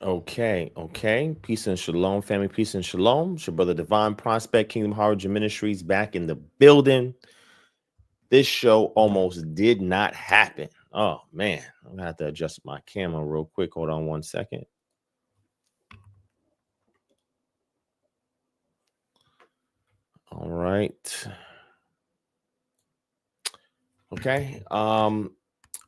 Okay. Peace and shalom, family. Peace and shalom. It's your brother Divine Prospect, Kingdom Harbinger Ministries, back in the building. This show almost did not happen. Oh man, I'm gonna have to adjust my camera real quick. Hold on 1 second. All right. Okay.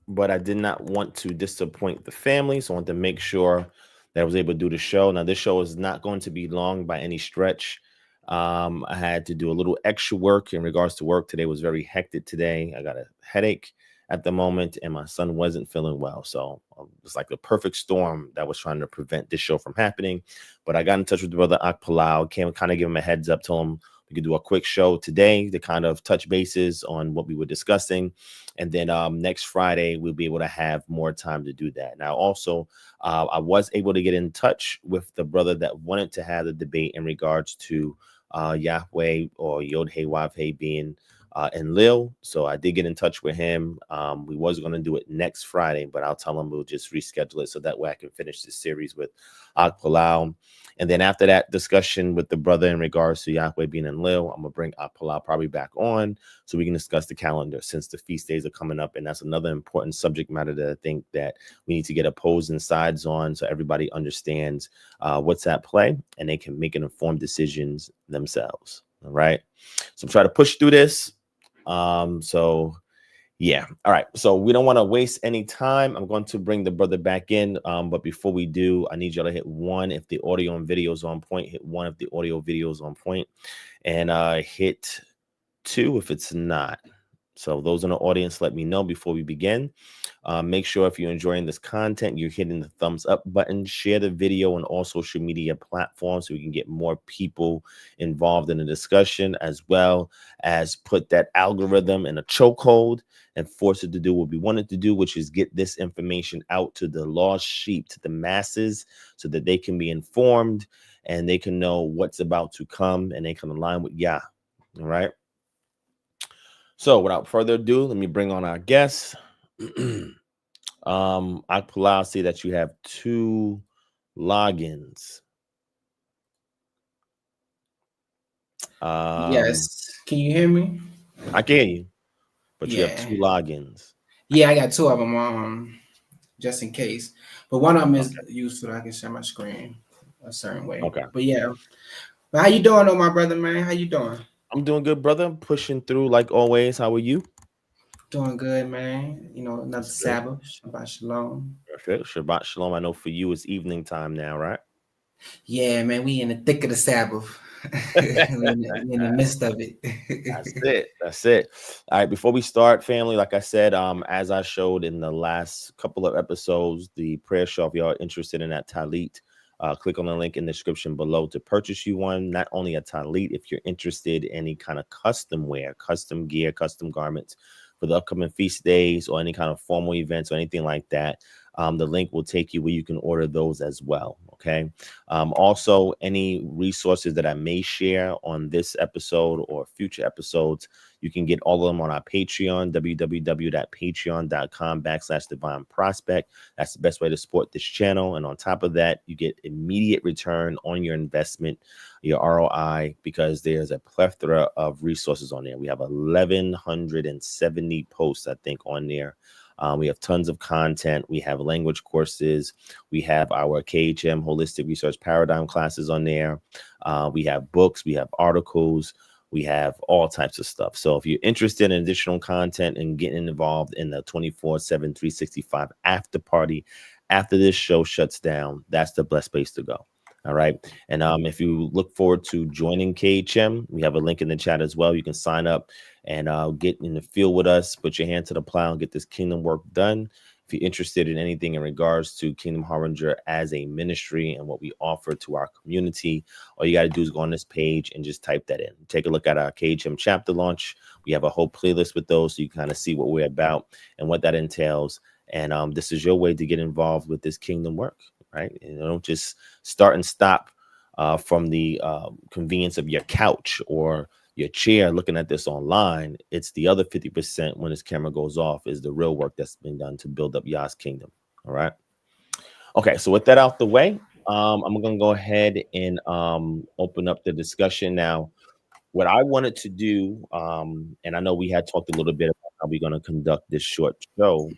But I did not want to disappoint the family, so I wanted to make sure that I was able to do the show. Now, this show is not going to be long by any stretch. I had to do a little extra work in regards to work. Today was very hectic today. I got a headache at the moment, and my son wasn't feeling well. So it's like the perfect storm that was trying to prevent this show from happening. But I got in touch with the brother Akpalau, came kind of give him a heads up, told him we could do a quick show today to kind of touch bases on what we were discussing. And then next Friday, we'll be able to have more time to do that. Now, also, I was able to get in touch with the brother that wanted to have the debate in regards to Yahweh or Yod Hey Wav Hey being Enlil. So I did get in touch with him. We was going to do it next Friday, but I'll tell him we'll just reschedule it so that way I can finish this series with Akpalau. And then after that discussion with the brother in regards to Yahweh being Enlil, I'm going to bring Akpalau probably back on so we can discuss the calendar since the feast days are coming up. And that's another important subject matter that I think that we need to get opposing sides on so everybody understands what's at play and they can make an informed decisions themselves. All right. So I'm trying to push through this. Yeah. All right. So we don't want to waste any time. I'm going to bring the brother back in. But before we do, I need y'all to hit 1 if the audio and video is on point. Hit 1 if the audio video is on point, and hit 2 if it's not. So those in the audience, let me know before we begin. Make sure if you're enjoying this content, you're hitting the thumbs up button. Share the video on all social media platforms so we can get more people involved in the discussion, as well as put that algorithm in a chokehold and force it to do what we wanted to do, which is get this information out to the lost sheep, to the masses, so that they can be informed and they can know what's about to come and they can align with Yah. All right. So without further ado, let me bring on our guests. Akpalau, see that you have 2 logins. Yes. Can you hear me? I can hear you, but you have Yeah. 2 logins. Yeah, I got 2 of them just in case. But one of them is useful. I can share my screen a certain way. Okay. But yeah. But how you doing, though, my brother, man? How you doing? I'm doing good, brother. I'm pushing through like always. How are you? Doing good, man. You know, another That's good. Sabbath. Shabbat Shalom. Perfect. Shabbat shalom. I know for you it's evening time now, right? Yeah, man, we in the thick of the Sabbath. we in the midst of it. That's it. All right, before we start, family, like I said, as I showed in the last couple of episodes, the prayer show, if y'all are interested in that talit, click on the link in the description below to purchase you one. Not only a talit, if you're interested in any kind of custom wear, custom gear, custom garments for the upcoming feast days or any kind of formal events or anything like that, the link will take you where you can order those as well. Okay. Also, any resources that I may share on this episode or future episodes, you can get all of them on our Patreon, www.patreon.com/DivineProspect. That's the best way to support this channel. And on top of that, you get immediate return on your investment, your ROI, because there's a plethora of resources on there. We have 1,170 posts, I think, on there. We have tons of content. We have language courses. We have our KHM Holistic Research Paradigm classes on there. We have books. We have articles. We have all types of stuff. So if you're interested in additional content and getting involved in the 24/7, 365 after party after this show shuts down, that's the best place to go. All right. And if you look forward to joining KHM, we have a link in the chat as well. You can sign up and get in the field with us, put your hand to the plow and get this kingdom work done. If you're interested in anything in regards to Kingdom Harbinger as a ministry and what we offer to our community, all you got to do is go on this page and just type that in. Take a look at our KHM chapter launch. We have a whole playlist with those so you kind of see what we're about and what that entails. And this is your way to get involved with this kingdom work, right? And don't just start and stop from the convenience of your couch or your chair looking at this online. It's the other 50% when this camera goes off is the real work that's been done to build up Yah's kingdom. All right. Okay, so with that out the way, I'm going to go ahead and open up the discussion now. What I wanted to do, and I know we had talked a little bit about how we're going to conduct this short show,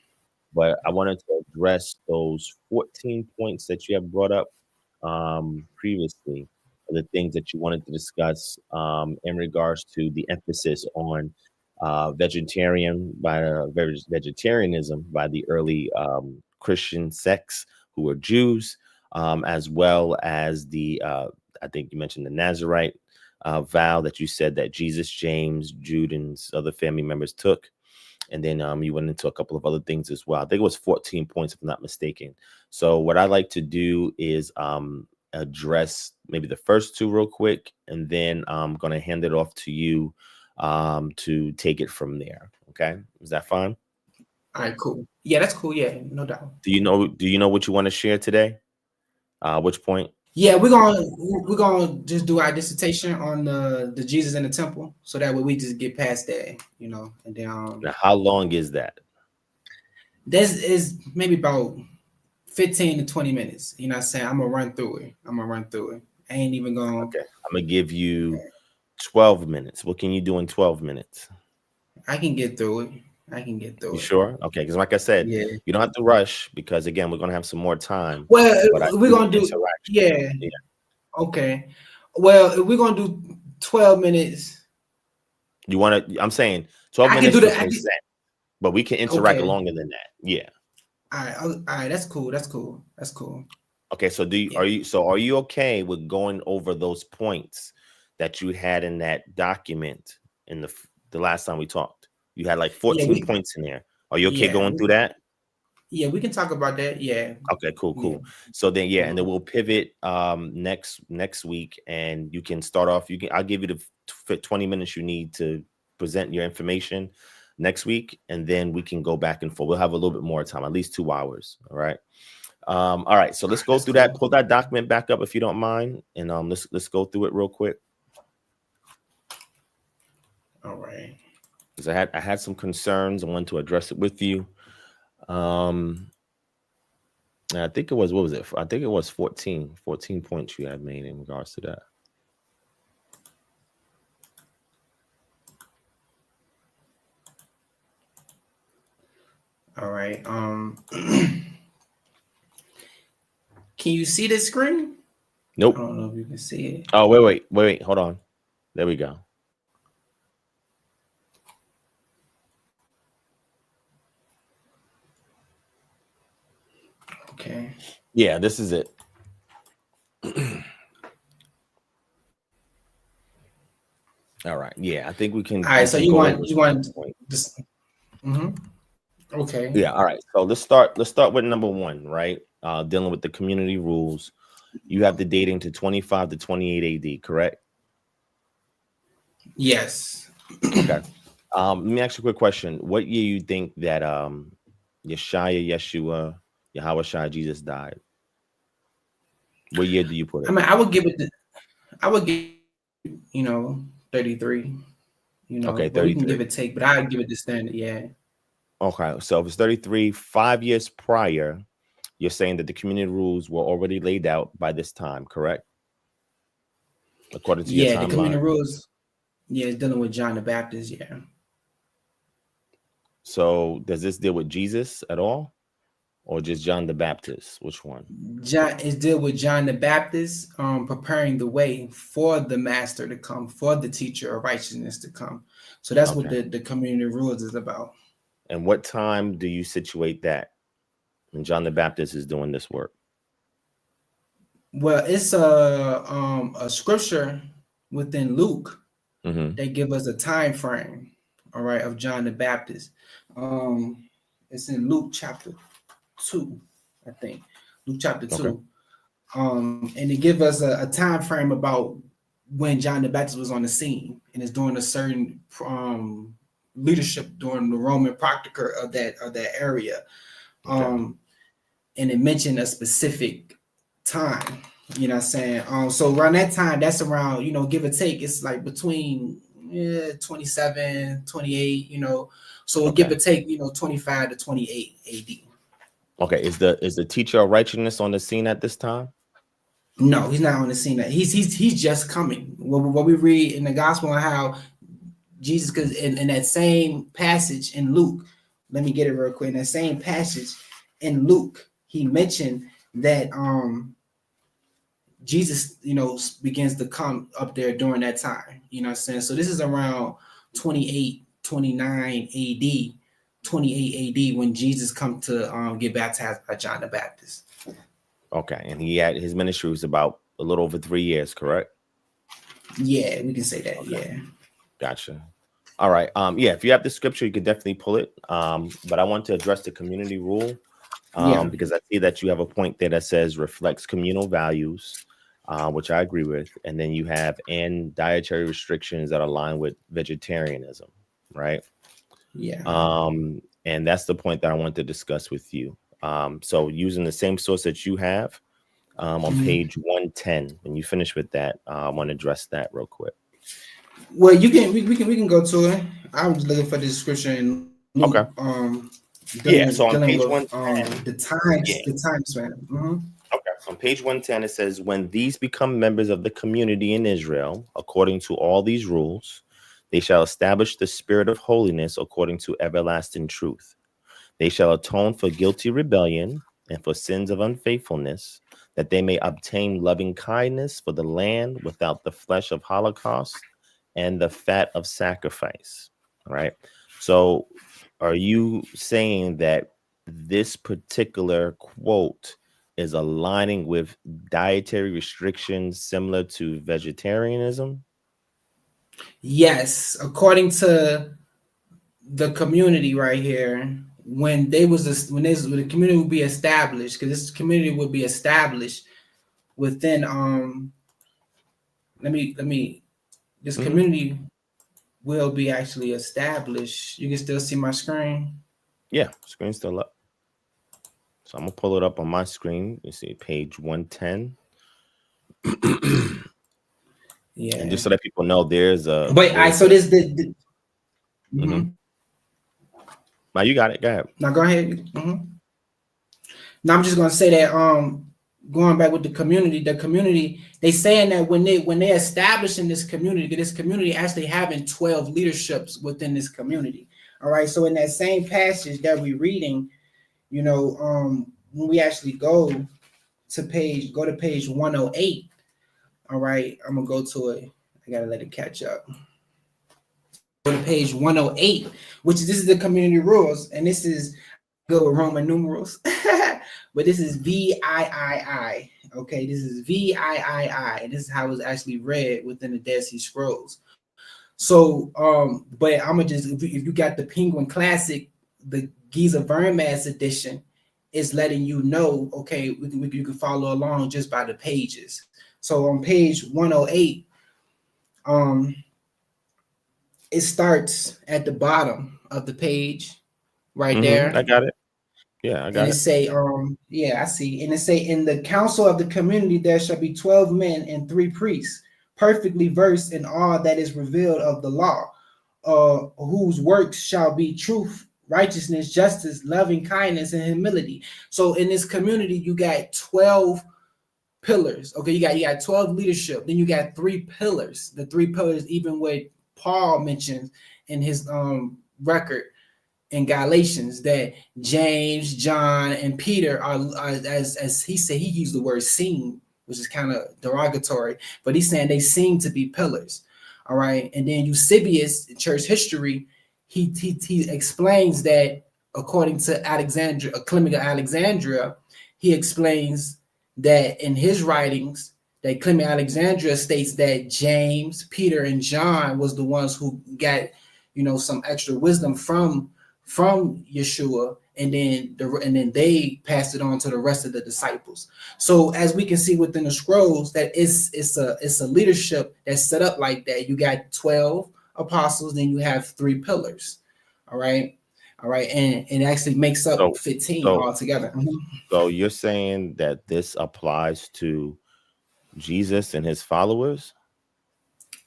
but I wanted to address those 14 points that you have brought up previously, the things that you wanted to discuss in regards to the emphasis on vegetarianism by the early Christian sects who were Jews, as well as the I think you mentioned the Nazarite vow that you said that Jesus, James, Jude, and other family members took. And then you went into a couple of other things as well. I think it was 14 points, if I'm not mistaken. So what I like to do is address maybe the first two real quick, and then I'm going to hand it off to you to take it from there. Okay, is that fine? All right, cool. Yeah, that's cool. Yeah, no doubt. Do you know what you want to share today? Which point? Yeah, we're gonna just do our dissertation on the Jesus in the temple, so that way we just get past that, you know, and then Now, how long is that? This is maybe about 15 to 20 minutes. You know what I'm saying? I'm gonna run through it. I ain't even gonna. Okay, I'm gonna give you 12 minutes. What can you do in 12 minutes? I can get through it. You sure? Okay, because like I said, Yeah. you don't have to rush, because again, we're gonna have some more time. Well, we're gonna do yeah. Okay. Well, if we're gonna do 12 minutes. You want to? I'm saying 12 minutes to present, but we can interact longer than that. Yeah. All right. That's cool. Okay. So are you okay with going over those points that you had in that document in the last time we talked? You had like 14 points in there. Are you okay going through that? Yeah, we can talk about that. Yeah. Okay, cool. Yeah. So then, and then we'll pivot next week, and you can start off. I'll give you the 20 minutes you need to present your information next week, and then we can go back and forth. We'll have a little bit more time, at least 2 hours. All right. All right. So let's go through that. Pull that document back up if you don't mind, and let's go through it real quick. All right. Because I had some concerns. I wanted to address it with you. I think it was, what was it? I think it was 14 points you had made in regards to that. All right. Can you see the screen? Nope. I don't know if you can see it. Oh, wait. Hold on. There we go. Okay. Yeah, this is it. All right. Yeah, I think we can. All right. So you want this? Okay. Yeah. All right. So let's start with number 1, right? Dealing with the community rules. You have the dating to 25 to 28 AD, correct? Yes. Okay. Let me ask you a quick question. What year you think that Yeshua, Jesus died? What year do you put it? I mean, I would give 33. Okay, 33. We can give it take, but I give it the standard. Yeah. Okay, so if it's 33, 5 years prior, you're saying that the community rules were already laid out by this time, correct? According to your timeline. The community rules. Yeah, it's dealing with John the Baptist. Yeah. So does this deal with Jesus at all, or just John the Baptist? Which one? John is deal with John the Baptist, preparing the way for the master to come, for the teacher of righteousness to come. So that's what the community rules is about. And what time do you situate that when John the Baptist is doing this work? Well, it's a scripture within Luke. They give us a time frame, all right, of John the Baptist. It's in Luke chapter 2, I think. Luke chapter 2. And it give us a time frame about when John the Baptist was on the scene, and it's during a certain leadership during the Roman proctor of that area. And it mentioned a specific time, you know what I'm saying? So around that time, that's around, give or take, it's like between 27, 28, so give or take, 25 to 28 AD. Okay, is the teacher of righteousness on the scene at this time? No, he's not on the scene. He's just coming. What we read in the gospel on how Jesus, because in that same passage in Luke, let me get it real quick. In that same passage in Luke, he mentioned that Jesus, begins to come up there during that time. You know what I'm saying? So this is around 28, 29 AD, 28 AD when Jesus come to get baptized by John the Baptist. Okay, and his ministry was about a little over 3 years, correct? Yeah, we can say that. Okay. Yeah. Gotcha. All right. Yeah, if you have the scripture, you could definitely pull it. But I want to address the community rule because I see that you have a point there that says reflects communal values, which I agree with. And then you have dietary restrictions that align with vegetarianism, right? Yeah. And that's the point that I want to discuss with you. So using the same source that you have on page 110, when you finish with that, I want to address that real quick. Well, we can go to it. I was looking for the description. Okay. So on page 110, the time span. Okay. On page 110, it says, when these become members of the community in Israel, according to all these rules, they shall establish the spirit of holiness according to everlasting truth. They shall atone for guilty rebellion and for sins of unfaithfulness, that they may obtain loving kindness for the land without the flesh of holocaust and the fat of sacrifice. All right. So are you saying that this particular quote is aligning with dietary restrictions similar to vegetarianism? Yes, according to the community right here, when the community would be established, because this community would be established within this community will be actually established. You can still see my screen? Yeah, screen's still up. So I'm gonna pull it up on my screen. You see page 110. Yeah. And just so that people know, there's a so this the Now you got it. Go ahead. Now go ahead. Now I'm just gonna say that going back with the community, they saying that when they establishing this community actually having 12 leaderships within this community. All right. So in that same passage that we're reading, when we actually go to page 108. All right, I'm gonna go to it. I gotta let it catch up. Go to page 108, which this is the community rules, and this is go with Roman numerals, but this is VIII. Okay, this is VIII, and this is how it's actually read within the Dead Sea Scrolls. So, but I'm gonna just if you got the Penguin Classic, the Giza Vermas edition, is letting you know. Okay, you can follow along just by the pages. So on page 108, it starts at the bottom of the page, right there. I got it. Yeah, I got it. And it say, I see. And it say, in the council of the community there shall be 12 men and 3 priests, perfectly versed in all that is revealed of the law, whose works shall be truth, righteousness, justice, loving kindness, and humility. So in this community, you got 12 pillars. Okay, you got 12 leadership. Then you got 3 pillars. The 3 pillars, even what Paul mentions in his record in Galatians, that James, John, and Peter are as he said, he used the word seem, which is kind of derogatory, but he's saying they seem to be pillars. All right, and then Eusebius, in church history, he explains that according to Alexandria, Clement of Alexandria, he explains that in his writings, that Clement Alexandria states that James, Peter, and John was the ones who got, some extra wisdom from Yeshua, and then they passed it on to the rest of the disciples. So as we can see within the scrolls, that it's a leadership that's set up like that. You got 12 apostles, then you have 3 pillars. All right. And it actually makes up 15 altogether. So you're saying that this applies to Jesus and his followers?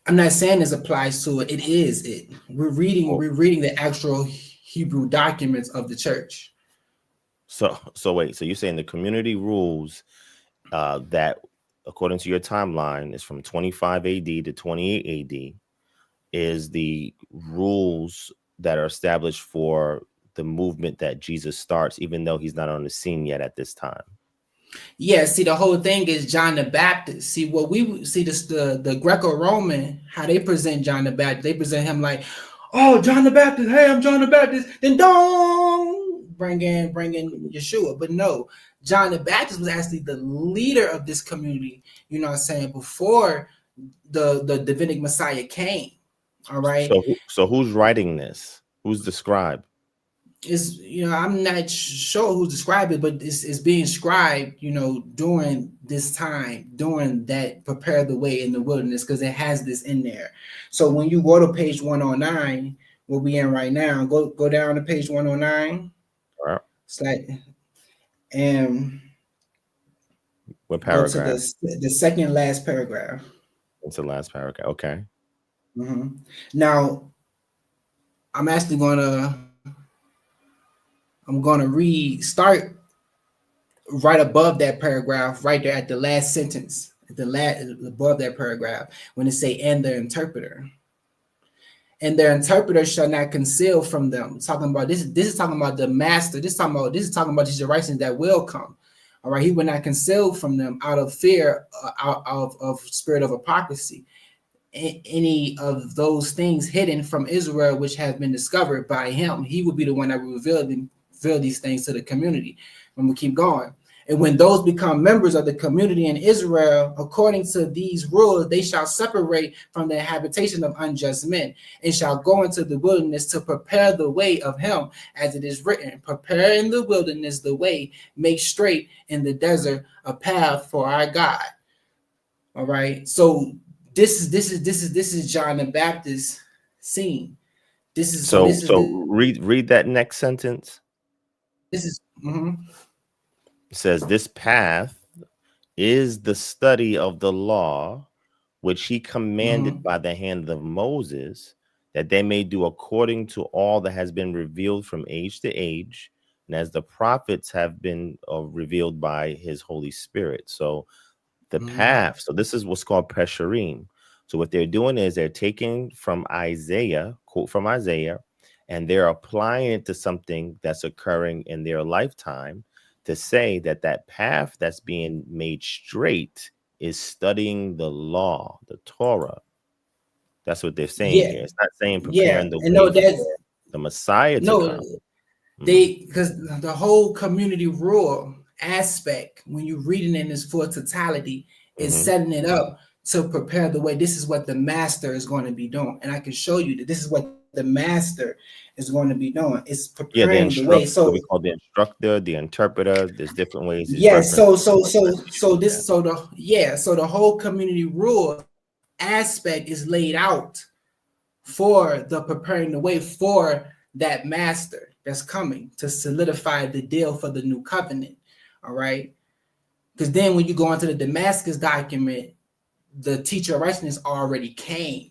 I'm not saying this applies to it. It is it. We're reading the actual Hebrew documents of the church. So wait, so you're saying the community rules that, according to your timeline, is from 25 AD to 28 AD, is the rules that are established for the movement that Jesus starts, even though he's not on the scene yet at this time. Yeah, see, the whole thing is John the Baptist. See, what we see, the Greco-Roman, how they present John the Baptist, they present him like, oh, John the Baptist, hey, I'm John the Baptist, then don't bring in Yeshua. But no, John the Baptist was actually the leader of this community, you know what I'm saying, before the Davidic Messiah came. All right. So who's writing this? Who's the scribe? It's, you know, I'm not sure who described it, but it's being scribed, you know, during this time, during that prepare the way in the wilderness, because it has this in there. So when you go to page 109, where we in right now, go down to page 109. All right. It's like, and what paragraph? Go to the second last paragraph. It's the last paragraph. Okay. Mm-hmm. Now, I'm actually I'm gonna start right above that paragraph, right there at the last sentence, above that paragraph, when it say, and their interpreter. And their interpreter shall not conceal from them. Talking about this is talking about the master. This is talking about these generations that will come. All right, he will not conceal from them out of fear, out of spirit of hypocrisy, any of those things hidden from Israel, which have been discovered by him. He will be the one that will reveal these things to the community. When we keep going, and when those become members of the community in Israel, according to these rules, they shall separate from the habitation of unjust men, and shall go into the wilderness to prepare the way of him, as it is written, prepare in the wilderness the way, make straight in the desert a path for our God. All right, so this is John the Baptist scene. Read that next sentence. This is It says, this path is the study of the law, which he commanded by the hand of Moses, that they may do according to all that has been revealed from age to age, and as the prophets have been revealed by his Holy Spirit. So the path, so this is what's called Pesharim. So what they're doing is they're taking from Isaiah, quote from Isaiah, and they're applying it to something that's occurring in their lifetime, to say that that path that's being made straight is studying the law, the Torah. That's what they're saying here. It's not saying preparing the way for the Messiah to come. Because the whole community rule aspect, when you're reading in this full totality, is setting it up to prepare the way. This is what the master is going to be doing. And I can show you that this is what the master is going to be doing. It's preparing the way. So we call the instructor, the interpreter. There's different ways. So the whole community rule aspect is laid out for the preparing the way for that master that's coming to solidify the deal for the new covenant. All right. Because then when you go into the Damascus document, the teacher of righteousness already came,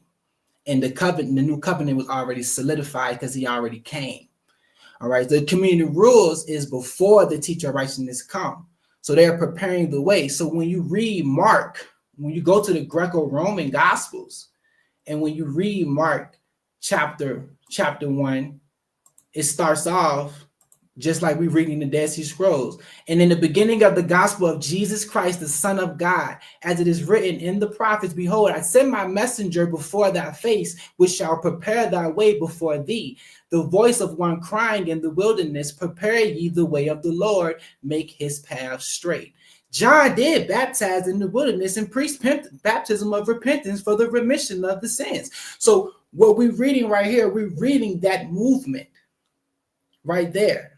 and the new covenant was already solidified because he already came. All right. The community rules is before the teacher of righteousness come. So they're preparing the way. So when you read Mark, when you go to the Greco-Roman Gospels, and when you read Mark chapter 1, it starts off just like we're reading the Dead Sea Scrolls. And in the beginning of the gospel of Jesus Christ, the Son of God, as it is written in the prophets, behold, I send my messenger before thy face, which shall prepare thy way before thee. The voice of one crying in the wilderness, prepare ye the way of the Lord, make his path straight. John did baptize in the wilderness and preached baptism of repentance for the remission of the sins. So what we're reading right here, we're reading that movement right there.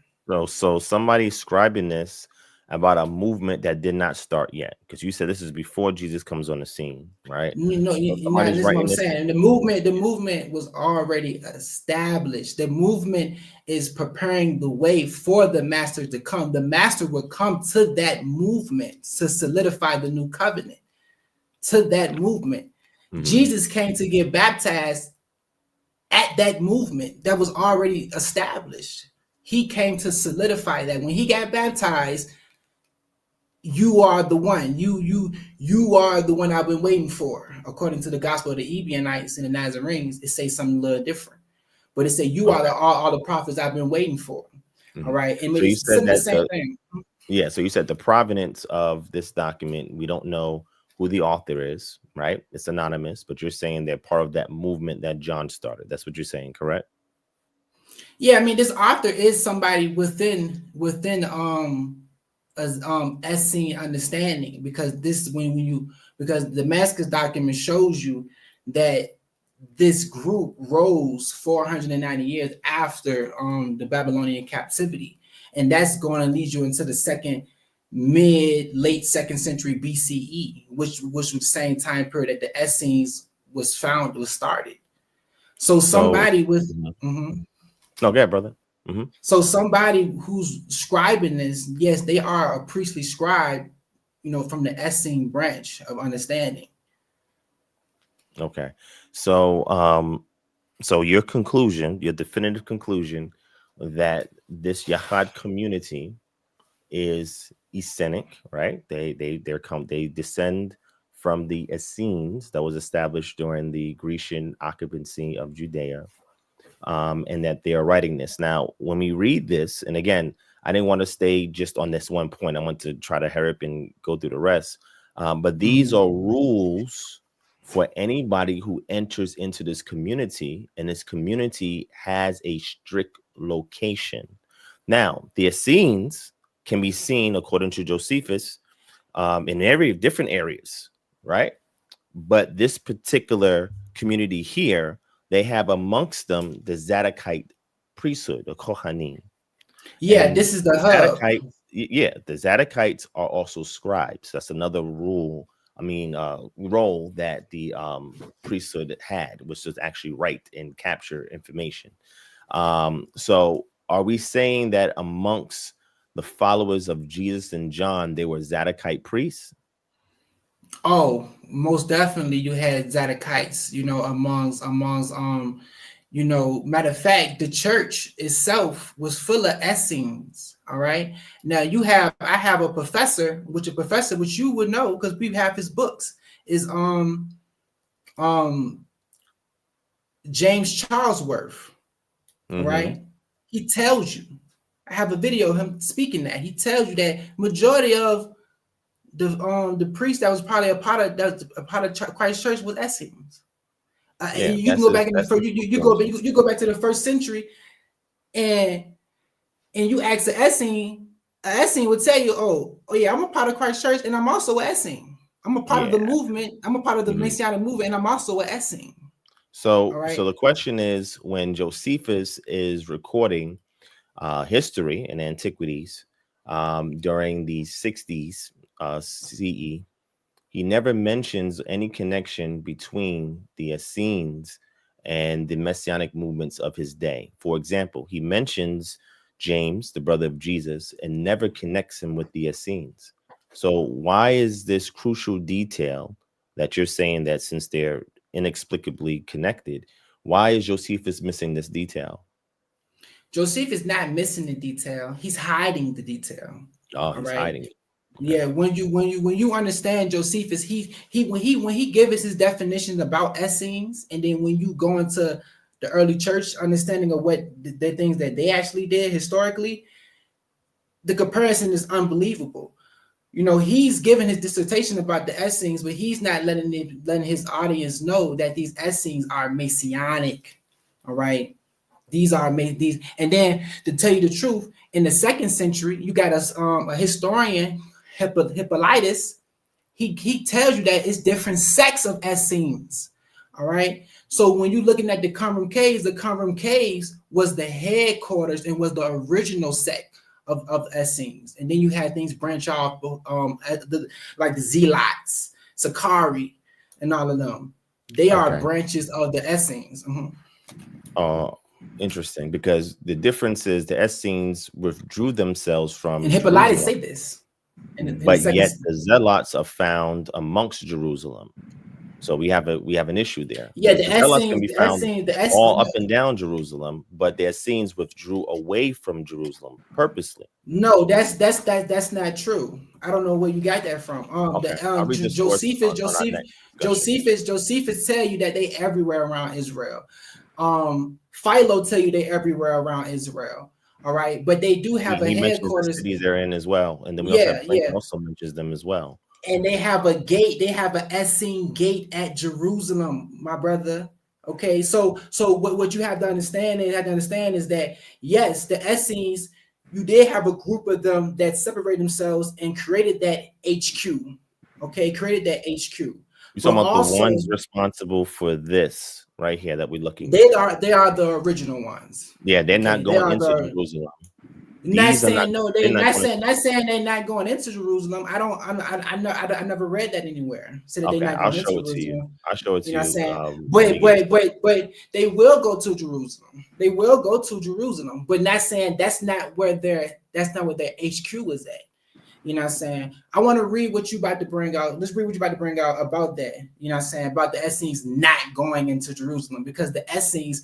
So somebody's scribing this about a movement that did not start yet, because you said this is before Jesus comes on the scene, right? This is what I'm saying. The movement was already established. The movement is preparing the way for the master to come. The master will come to that movement to solidify the new covenant. To that movement, Jesus came to get baptized at that movement that was already established. he came to solidify that when he got baptized, you are the one. You are the one I've been waiting for. According to the gospel of the Ebionites and the Nazarenes, it says something a little different. But it said you are all the prophets I've been waiting for. All right. And so you said that the same thing. Yeah, so you said the provenance of this document, we don't know who the author is, right? It's anonymous, but you're saying they're part of that movement that John started. That's what you're saying, correct? Yeah, I mean, this author is somebody within Essene understanding, because this because the Damascus document shows you that this group rose 490 years after the Babylonian captivity, and that's going to lead you into the late second century BCE, which was the same time period that the Essenes was started. So somebody with No, go ahead, brother. So somebody who's scribing this, yes, they are a priestly scribe, from the Essene branch of understanding. Okay. So so your definitive conclusion that this Yahad community is Essenic, right? They descend from the Essenes that was established during the Grecian occupancy of Judea. And that they are writing this. Now, when we read this, and again, I didn't want to stay just on this one point. I want to try to hurry up and go through the rest. But these are rules for anybody who enters into this community, and this community has a strict location. Now, the Essenes can be seen, according to Josephus, in different areas, right? But this particular community here, they have amongst them the Zadokite priesthood, the Kohanim. Yeah, and this is the hub. The Zadokites are also scribes. That's another role that the priesthood had, which was actually write and capture information. So are we saying that amongst the followers of Jesus and John, they were Zadokite priests? Oh, most definitely you had Zadokites, amongst matter of fact, the church itself was full of Essenes. All right. Now I have a professor, which you would know because we have his books, is James Charlesworth. Right? He tells you, I have a video of him speaking that. He tells you that majority of the priest that was probably a part of Christ Church was Essenes. And you can go back in the first, you go back to the first century, and you ask the Essene would tell you, oh yeah, I'm a part of Christ Church, and I'm also an Essene. I'm a part of the movement. I'm a part of the Messianic movement, and I'm also an Essene. So the question is, when Josephus is recording history and antiquities during the 60s CE, he never mentions any connection between the Essenes and the messianic movements of his day. For example, he mentions James, the brother of Jesus, and never connects him with the Essenes. So why is this crucial detail that you're saying that since they're inexplicably connected, why is Josephus missing this detail? Josephus is not missing the detail. He's hiding the detail. Oh, he's hiding it. Okay. Yeah, when you understand Josephus, when he gives us his definition about Essenes, and then when you go into the early church understanding of what the things that they actually did historically, the comparison is unbelievable. He's giving his dissertation about the Essenes, but he's not letting his audience know that these Essenes are messianic. All right. These are these, and then to tell you the truth, in the 2nd century, you got a historian, Hippolytus. He tells you that it's different sects of Essenes. All right. So when you're looking at the Qumran Caves was the headquarters and was the original sect of Essenes, and then you had things branch off, like the Zealots, Sakari, and all of them. They are branches of the Essenes. Interesting, because the difference is the Essenes withdrew themselves from. And Hippolytus say this. But yet the Zealots are found amongst Jerusalem. So we have an issue there. Yeah, The zealots can be found the all up and down Jerusalem, but their Essenes withdrew away from Jerusalem purposely. No, that's not true. I don't know where you got that from. Okay, I'll read the source Josephus tell you that they everywhere around Israel. Philo tell you they everywhere around Israel. All right, but they do have a headquarters. The cities they're in as well, and then we also mentions them as well. And they have a gate. They have an Essene gate at Jerusalem, my brother. Okay, so what you have to understand is that yes, the Essenes, you did have a group of them that separated themselves and created that HQ. Okay, created that HQ. You're talking about the ones responsible for this right here that we're looking. They are the original ones. Yeah, they're not going into Jerusalem. Not saying they're not saying they're not going into Jerusalem. I never read that anywhere. Said that they're not going into Jerusalem. I'll show it to you. Know what I'm saying? But they will go to Jerusalem. They will go to Jerusalem, but not saying that's not where their HQ is at. You know what I'm saying? I want to read what you about to bring out. Let's read what you about to bring out about that. You know what I'm saying? About the Essenes not going into Jerusalem, because the Essenes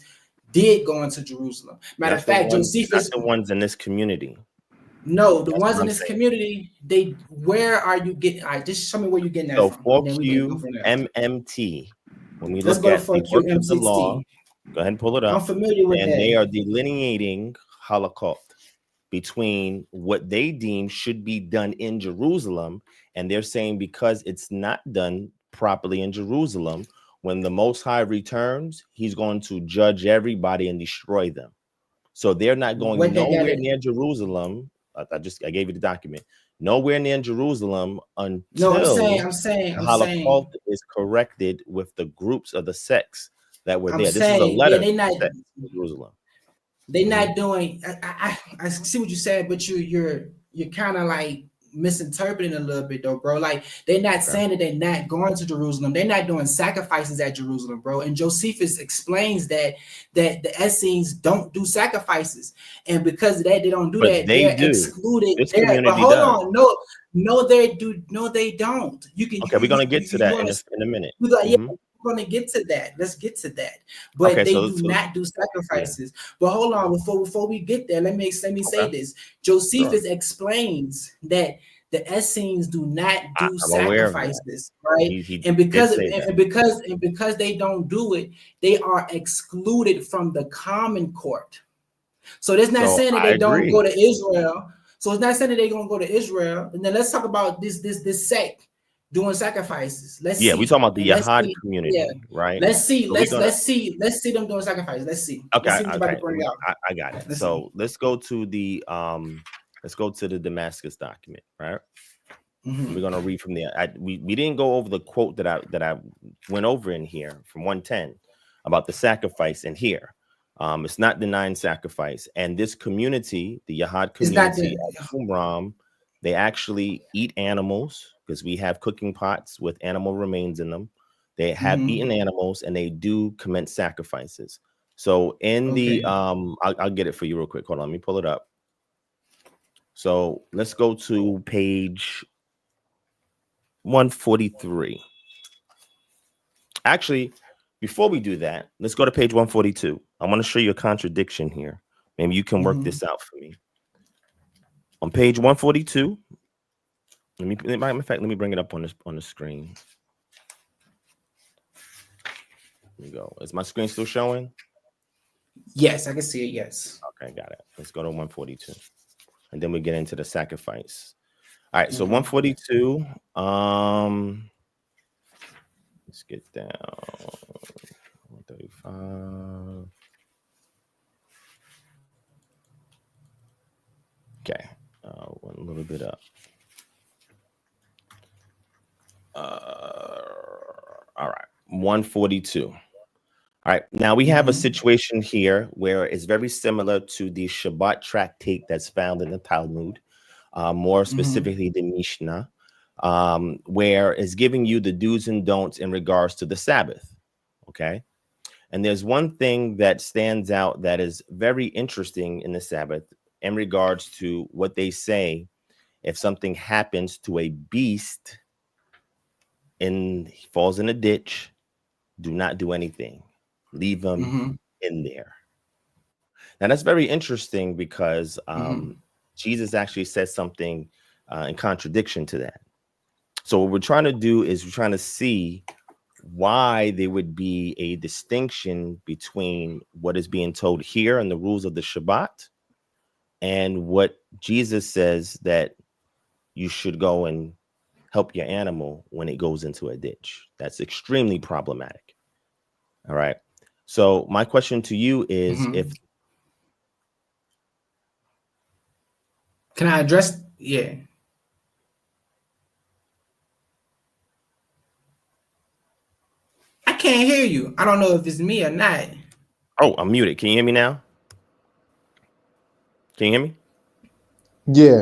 did go into Jerusalem. Matter of fact, Josephus, the ones in this community. No, the ones in this community, where are you getting? All right, just show me where you're getting that from. 4Q MMT. When we look at the work of the law, go ahead and pull it up. I'm familiar with that. And they are delineating halakah between what they deem should be done in Jerusalem, and they're saying because it's not done properly in Jerusalem, when the Most High returns, he's going to judge everybody and destroy them. So they're not going nowhere near Jerusalem. I gave you the document. Nowhere near Jerusalem until I'm saying halakha is corrected with the groups of the sects that were there. This is a letter to Jerusalem. They're not doing. I see what you said, but you're kind of like misinterpreting a little bit though, bro. Like they're not saying that they're not going to Jerusalem. They're not doing sacrifices at Jerusalem, bro. And Josephus explains that the Essenes don't do sacrifices, and because of that, they don't do that. They're excluded. But hold on, no, they do. No, they don't. You can. Okay, we're gonna get to that in a minute. We're going to get to that. Let's get to that. But they do not do sacrifices. Yeah. But hold on, before we get there, let me say this. Josephus explains that the Essenes do not do sacrifices, right? And because they don't do it, they are excluded from the common court. So that's not saying that they don't go to Israel. So it's not saying that they're going to go to Israel. And then let's talk about this sect doing sacrifices. We're talking about the Yahad community, right? Let's see them doing sacrifices. Let's see. Okay, I got it. Let's go to the Damascus document, right? Mm-hmm. We're gonna read from there. We didn't go over the quote that I went over in here from 110 about the sacrifice in here. It's not denying sacrifice, and this community, the Yahad community at Qumran, they actually eat animals, because we have cooking pots with animal remains in them. They have eaten animals, and they do commence sacrifices. So in the I'll get it for you real quick. Hold on, let me pull it up. So let's go to page 143. Actually, before we do that, let's go to page 142. I want to show you a contradiction here. Maybe you can work this out for me. On page 142. Let me bring it up on the screen. There you go. Is my screen still showing? Yes, I can see it. Yes. Okay, got it. Let's go to 142, and then we get into the sacrifice. All right, so 142. Let's get down 135. Okay, went a little bit up. All right, 142. All right, now we have a situation here where it's very similar to the Shabbat tractate that's found in the Talmud, more specifically the Mishnah, where it's giving you the do's and don'ts in regards to the Sabbath. Okay, and there's one thing that stands out that is very interesting in the Sabbath in regards to what they say if something happens to a beast he falls in a ditch, do not do anything. Leave him in there. Now that's very interesting because Jesus actually says something in contradiction to that. So what we're trying to do is we're trying to see why there would be a distinction between what is being told here and the rules of the Shabbat and what Jesus says that you should go and help your animal when it goes into a ditch. That's extremely problematic. All right. So my question to you is if can I address? Yeah. I can't hear you. I don't know if it's me or not. Oh, I'm muted. Can you hear me now? Can you hear me? Yeah,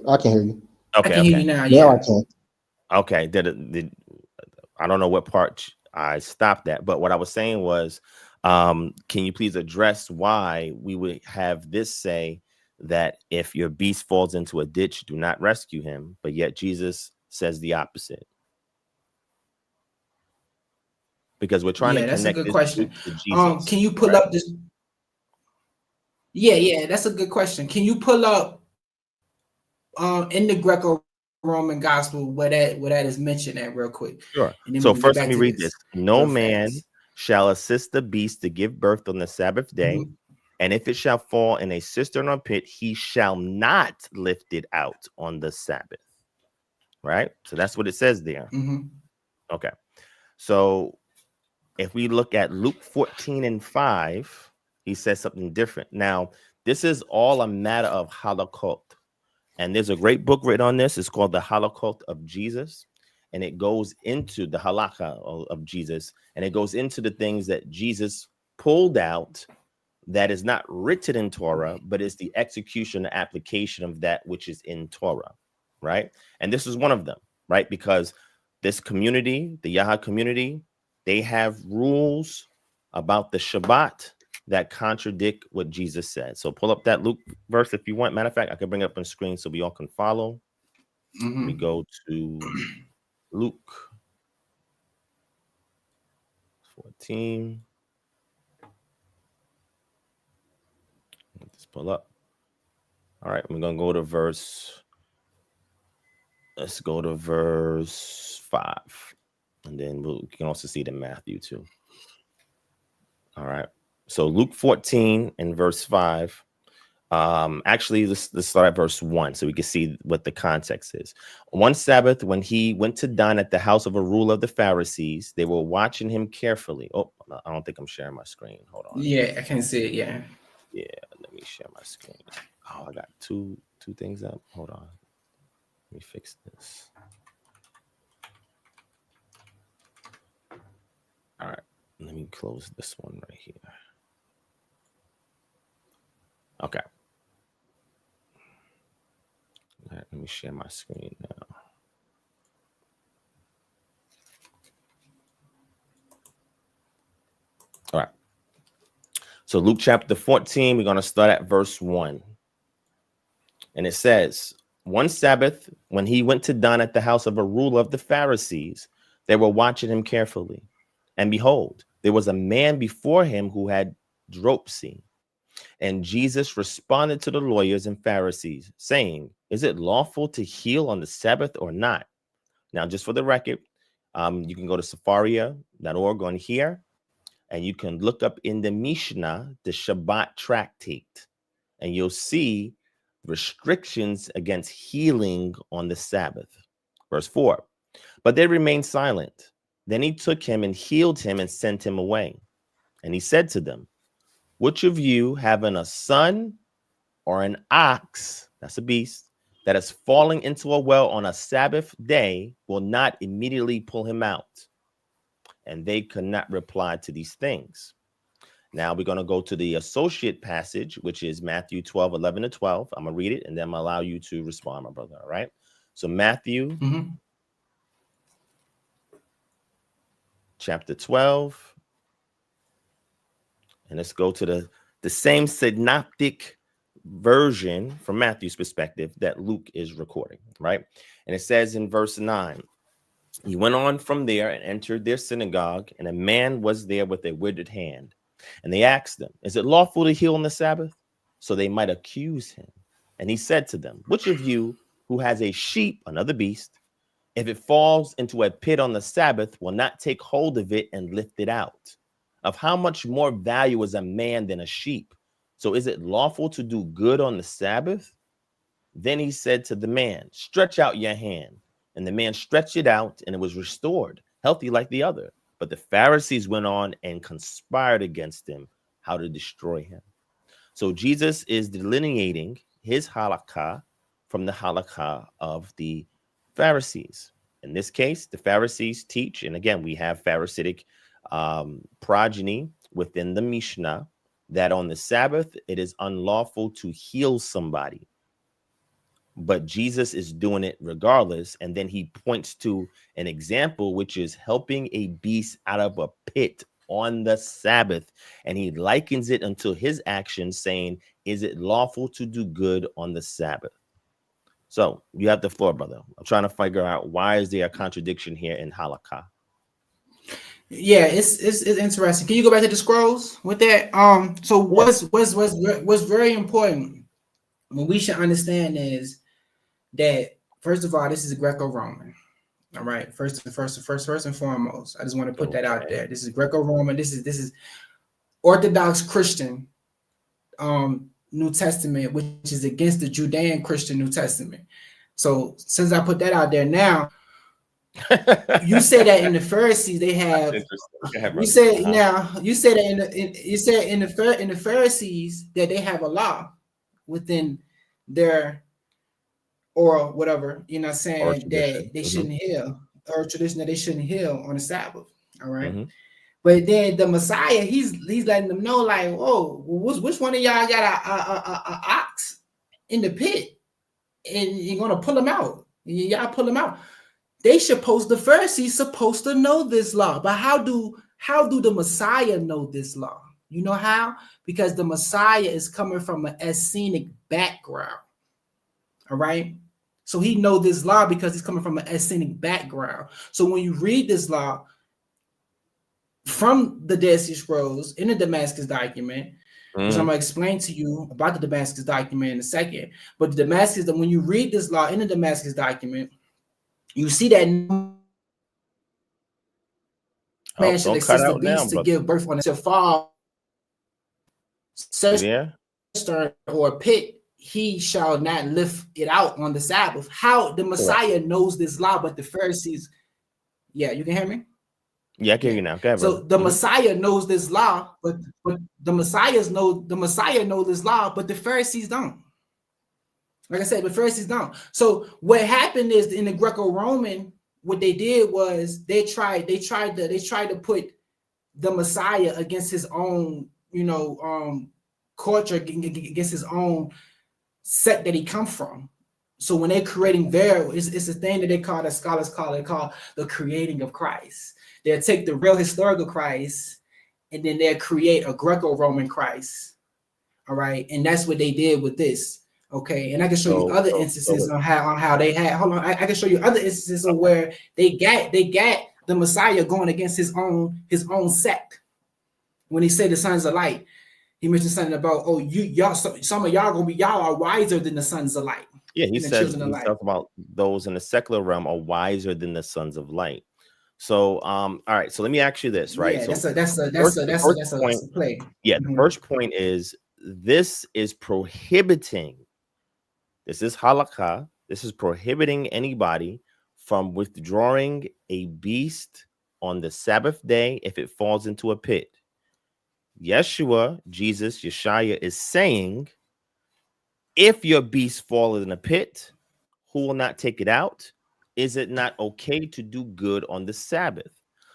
I can hear you. Okay, I can hear you now. Yeah, I can. Okay, did I don't know what part I stopped at, but what I was saying was, can you please address why we would have this say that if your beast falls into a ditch, do not rescue him, but yet Jesus says the opposite? Because we're trying to that's a connect good this question. to Jesus. Can you pull up this? Yeah, that's a good question. Can you pull up in the Greco-Roman Gospel where that is mentioned at real quick? Sure. And then So we can first, get let back me to read this. No man fast. shall assist the beast to give birth on the Sabbath day. And if it shall fall in a cistern or pit, he shall not lift it out on the Sabbath. Right? So that's what it says there. Okay. So if we look at Luke 14:5, he says something different. Now, this is all a matter of halakah. And there's a great book written on this. It's called The Halakah of Jesus. And it goes into the halakha of Jesus. And it goes into the things that Jesus pulled out that is not written in Torah, but is the execution and application of that which is in Torah, right? And this is one of them, right? Because this community, the Yahweh community, they have rules about the Shabbat that contradict what Jesus said. So pull up that Luke verse if you want. Matter of fact, I can bring it up on screen so we all can follow. We go to Luke 14. Let's pull up. All right, we're going to go to verse. Let's go to verse 5. And then we can also see it in Matthew too. All right. So Luke 14 and verse 5. Actually, let's start at verse 1 so we can see what the context is. One Sabbath, when he went to dine at the house of a ruler of the Pharisees, they were watching him carefully. Oh, I don't think I'm sharing my screen. Hold on. Yeah, I can see it. Yeah, let me share my screen. Oh, I got two things up. Hold on. Let me fix this. All right. Let me close this one right here. Okay. All right, let me share my screen now. All right. So Luke chapter 14, we're going to start at verse 1. And it says, one Sabbath, when he went to dine at the house of a ruler of the Pharisees, they were watching him carefully. And behold, there was a man before him who had dropsy. And Jesus responded to the lawyers and Pharisees, saying, is it lawful to heal on the Sabbath or not? Now, just for the record, you can go to Sepharia.org on here, and you can look up in the Mishnah, the Shabbat tractate, and you'll see restrictions against healing on the Sabbath. Verse 4, but they remained silent. Then he took him and healed him and sent him away. And he said to them, which of you having a son or an ox, that's a beast, that is falling into a well on a Sabbath day will not immediately pull him out? And they could not reply to these things. Now we're going to go to the associate passage, which is Matthew 12:11-12. I'm going to read it and then I'm going to allow you to respond, my brother. All right. So Matthew chapter 12. And let's go to the same synoptic version from Matthew's perspective that Luke is recording, right? And it says in verse 9, He went on from there and entered their synagogue, and a man was there with a withered hand. And they asked him, is it lawful to heal on the Sabbath? So they might accuse him. And he said to them, which of you who has a sheep, another beast, if it falls into a pit on the Sabbath, will not take hold of it and lift it out? Of how much more value is a man than a sheep? So is it lawful to do good on the Sabbath? Then he said to the man, stretch out your hand. And the man stretched it out, and it was restored, healthy like the other. But the Pharisees went on and conspired against him, how to destroy him. So Jesus is delineating his halakah from the halakah of the Pharisees. In this case, the Pharisees teach, and again, we have Pharisaic progeny within the Mishnah, that on the Sabbath, it is unlawful to heal somebody. But Jesus is doing it regardless. And then he points to an example, which is helping a beast out of a pit on the Sabbath. And he likens it unto his actions, saying, is it lawful to do good on the Sabbath? So you have the floor, brother. I'm trying to figure out, why is there a contradiction here in halakah? Yeah, it's interesting. Can you go back to the scrolls with that? So what's very important, what we should understand is that, first of all, this is Greco-Roman. All right, first and foremost, I just want to put that out there. This is Greco-Roman. This is Orthodox Christian New Testament, which is against the Judean Christian New Testament. So since I put that out there now, you say that in the Pharisees they have. You say now. You say that in the Pharisees that they have a law within their, or whatever, you know what I'm saying, that they shouldn't heal, or tradition that they shouldn't heal on the Sabbath. All right. But then the Messiah, he's letting them know, like, whoa, which one of y'all got a ox in the pit, and you're gonna pull him out? Y'all pull him out. The Pharisees supposed to know this law, but how do the Messiah know this law? You know how? Because the Messiah is coming from an Essenic background. All right. So he know this law because he's coming from an Essenic background. So when you read this law from the Dead Sea Scrolls in the Damascus document, which I'm going to explain to you about the Damascus document in a second. But the Damascus, when you read this law in the Damascus document, you see that man should assist the beast to give birth on it to fall, or a pit, he shall not lift it out on the Sabbath. How the Messiah knows this law, but the Pharisees, yeah, you can hear me? Yeah, I can hear you now. Okay, so the Messiah knows this law, but the Messiah know this law, but the Pharisees don't. Like I said, the Pharisees don't. So what happened is, in the Greco-Roman, what they did was they tried to put the Messiah against his own, culture, against his own sect that he come from. So when they're creating it's a thing that they call, the scholars call the creating of Christ. They'll take the real historical Christ and then they'll create a Greco-Roman Christ. All right. And that's what they did with this. Okay. And I can show you other instances on how they had, hold on. I can show you other instances of where they got the Messiah going against his own sect. When he said the sons of light, he mentioned something about, some of y'all are wiser than the sons of light. Yeah, he says about those in the secular realm are wiser than the sons of light. So, all right. So let me ask you this, right? Yeah, so that's a play. Yeah, the first point is, this is prohibiting. This is halakha. This is prohibiting anybody from withdrawing a beast on the Sabbath day if it falls into a pit. Yeshua, Jesus, Yeshua is saying, if your beast falls in a pit, who will not take it out? Is it not okay to do good on the Sabbath?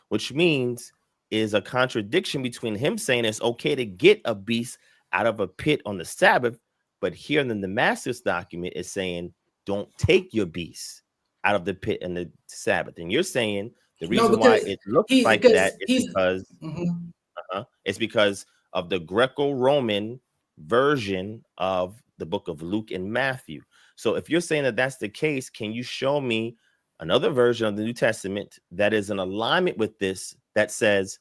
Which means is a contradiction between him saying it's okay to get a beast out of a pit on the Sabbath, but here in the Damascus document is saying don't take your beast out of the pit in the Sabbath. And you're saying the reason why it looks like that is because it's because of the Greco-Roman version of the book of Luke and Matthew. So if you're saying that that's the case, can you show me another version of the New Testament that is in alignment with this, that says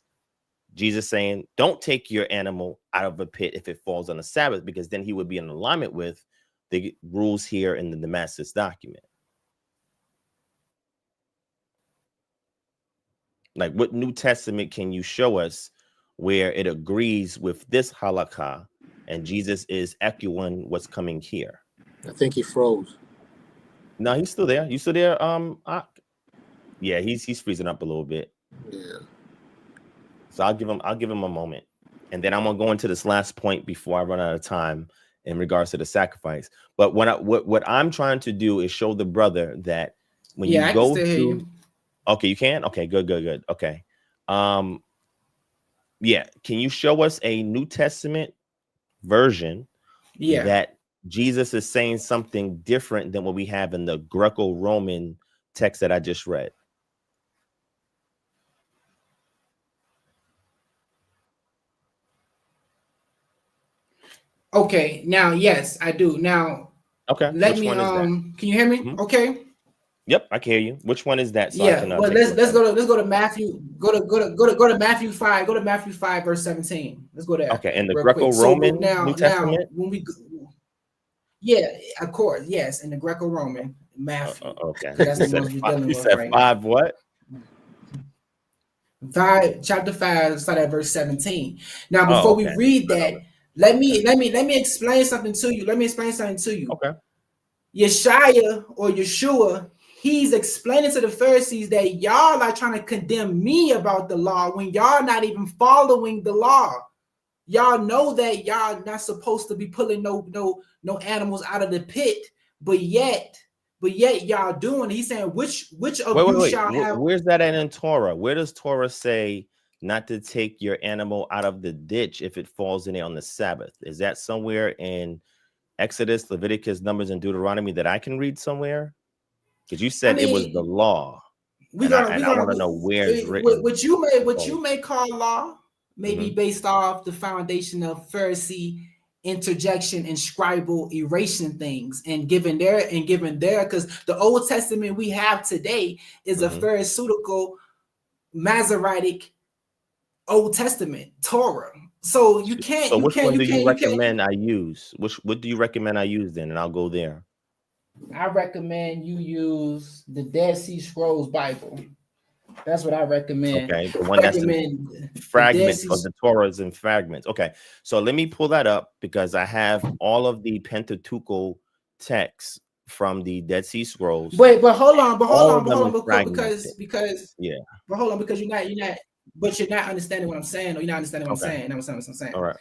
Jesus saying, don't take your animal out of a pit if it falls on a Sabbath, because then he would be in alignment with the rules here in the Damascus document. Like, what New Testament can you show us where it agrees with this halakha and Jesus is echoing what's coming here? I think he froze. No, he's still there. You still there? Yeah, he's freezing up a little bit. Yeah. So I'll give him a moment, and then I'm gonna go into this last point before I run out of time in regards to the sacrifice. But what I'm trying to do is show the brother that when you go to, okay, you can, okay, good. Okay, yeah, can you show us a New Testament version that Jesus is saying something different than what we have in the Greco-Roman text that I just read? Okay, now yes, I do. Now, okay, let me can you hear me? Mm-hmm. Okay. Yep, I can hear you. Which one is that? So yeah, well, let's go to Matthew. Go to Matthew 5. Go to Matthew 5, verse 17. Let's go there. Okay, and the Greco-Roman New Testament. When we yeah, of course, yes, in the Greco-Roman Matthew. Okay, that's the ones we're dealing with right 5 now. What? 5, chapter 5, start at verse 17. Now, before we read that, let me explain something to you. Okay. Yeshua or Yeshua, he's explaining to the Pharisees that y'all are trying to condemn me about the law when y'all not even following the law. Y'all know that y'all not supposed to be pulling no animals out of the pit, but yet y'all doing it. He's saying which of you shall have. Where's that in Torah? Where does Torah say not to take your animal out of the ditch if it falls in there on the Sabbath? Is that somewhere in Exodus, Leviticus, Numbers, and Deuteronomy that I can read somewhere? Because you said it was the law. I want to know where it's written. What you may call law may be based off the foundation of Pharisee interjection and scribal erasing things and given there because the Old Testament we have today is a Pharisaical Masoretic Old Testament Torah. So you can't. So which one do you recommend I use? What do you recommend I use then? And I'll go there. I recommend you use the Dead Sea Scrolls Bible. That's what I recommend. Okay, the one that's in fragments of the Torahs and fragments. Okay, so let me pull that up because I have all of the Pentateuchal texts from the Dead Sea Scrolls. But hold on, because you're not understanding what I'm saying, or you're not understanding what I'm saying. That's what I'm saying. All right.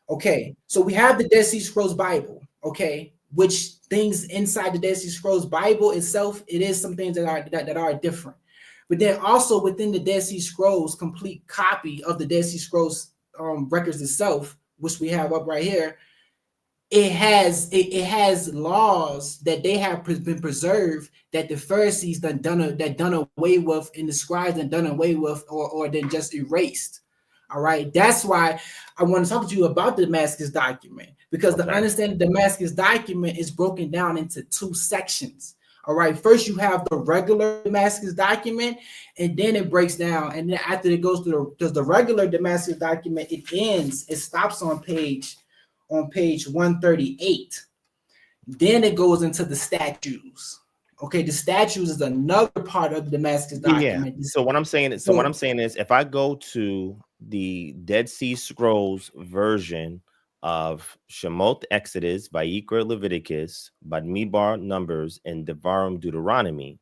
Okay, so we have the Dead Sea Scrolls Bible. Okay, which things inside the Dead Sea Scrolls Bible itself, it is some things that are different. But then also within the Dead Sea Scrolls, complete copy of the Dead Sea Scrolls records itself, which we have up right here, it has laws that they have been preserved that the Pharisees done away with, and the scribes done away with, or then just erased. All right, that's why I want to talk to you about the Damascus document, because the understanding the Damascus document is broken down into 2 sections. All right, first you have the regular Damascus document, and then it breaks down. And then after it goes through the regular Damascus document, it stops on page 138. Then it goes into the statutes. Okay, the statutes is another part of the Damascus document. Yeah. So what I'm saying is, if I go to the Dead Sea Scrolls version of Shemot Exodus, Vayikra Leviticus, Bamidbar Numbers, and Devarim Deuteronomy,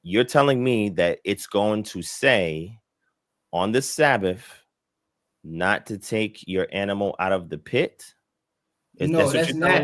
you're telling me that it's going to say on the Sabbath not to take your animal out of the pit? No, that's not.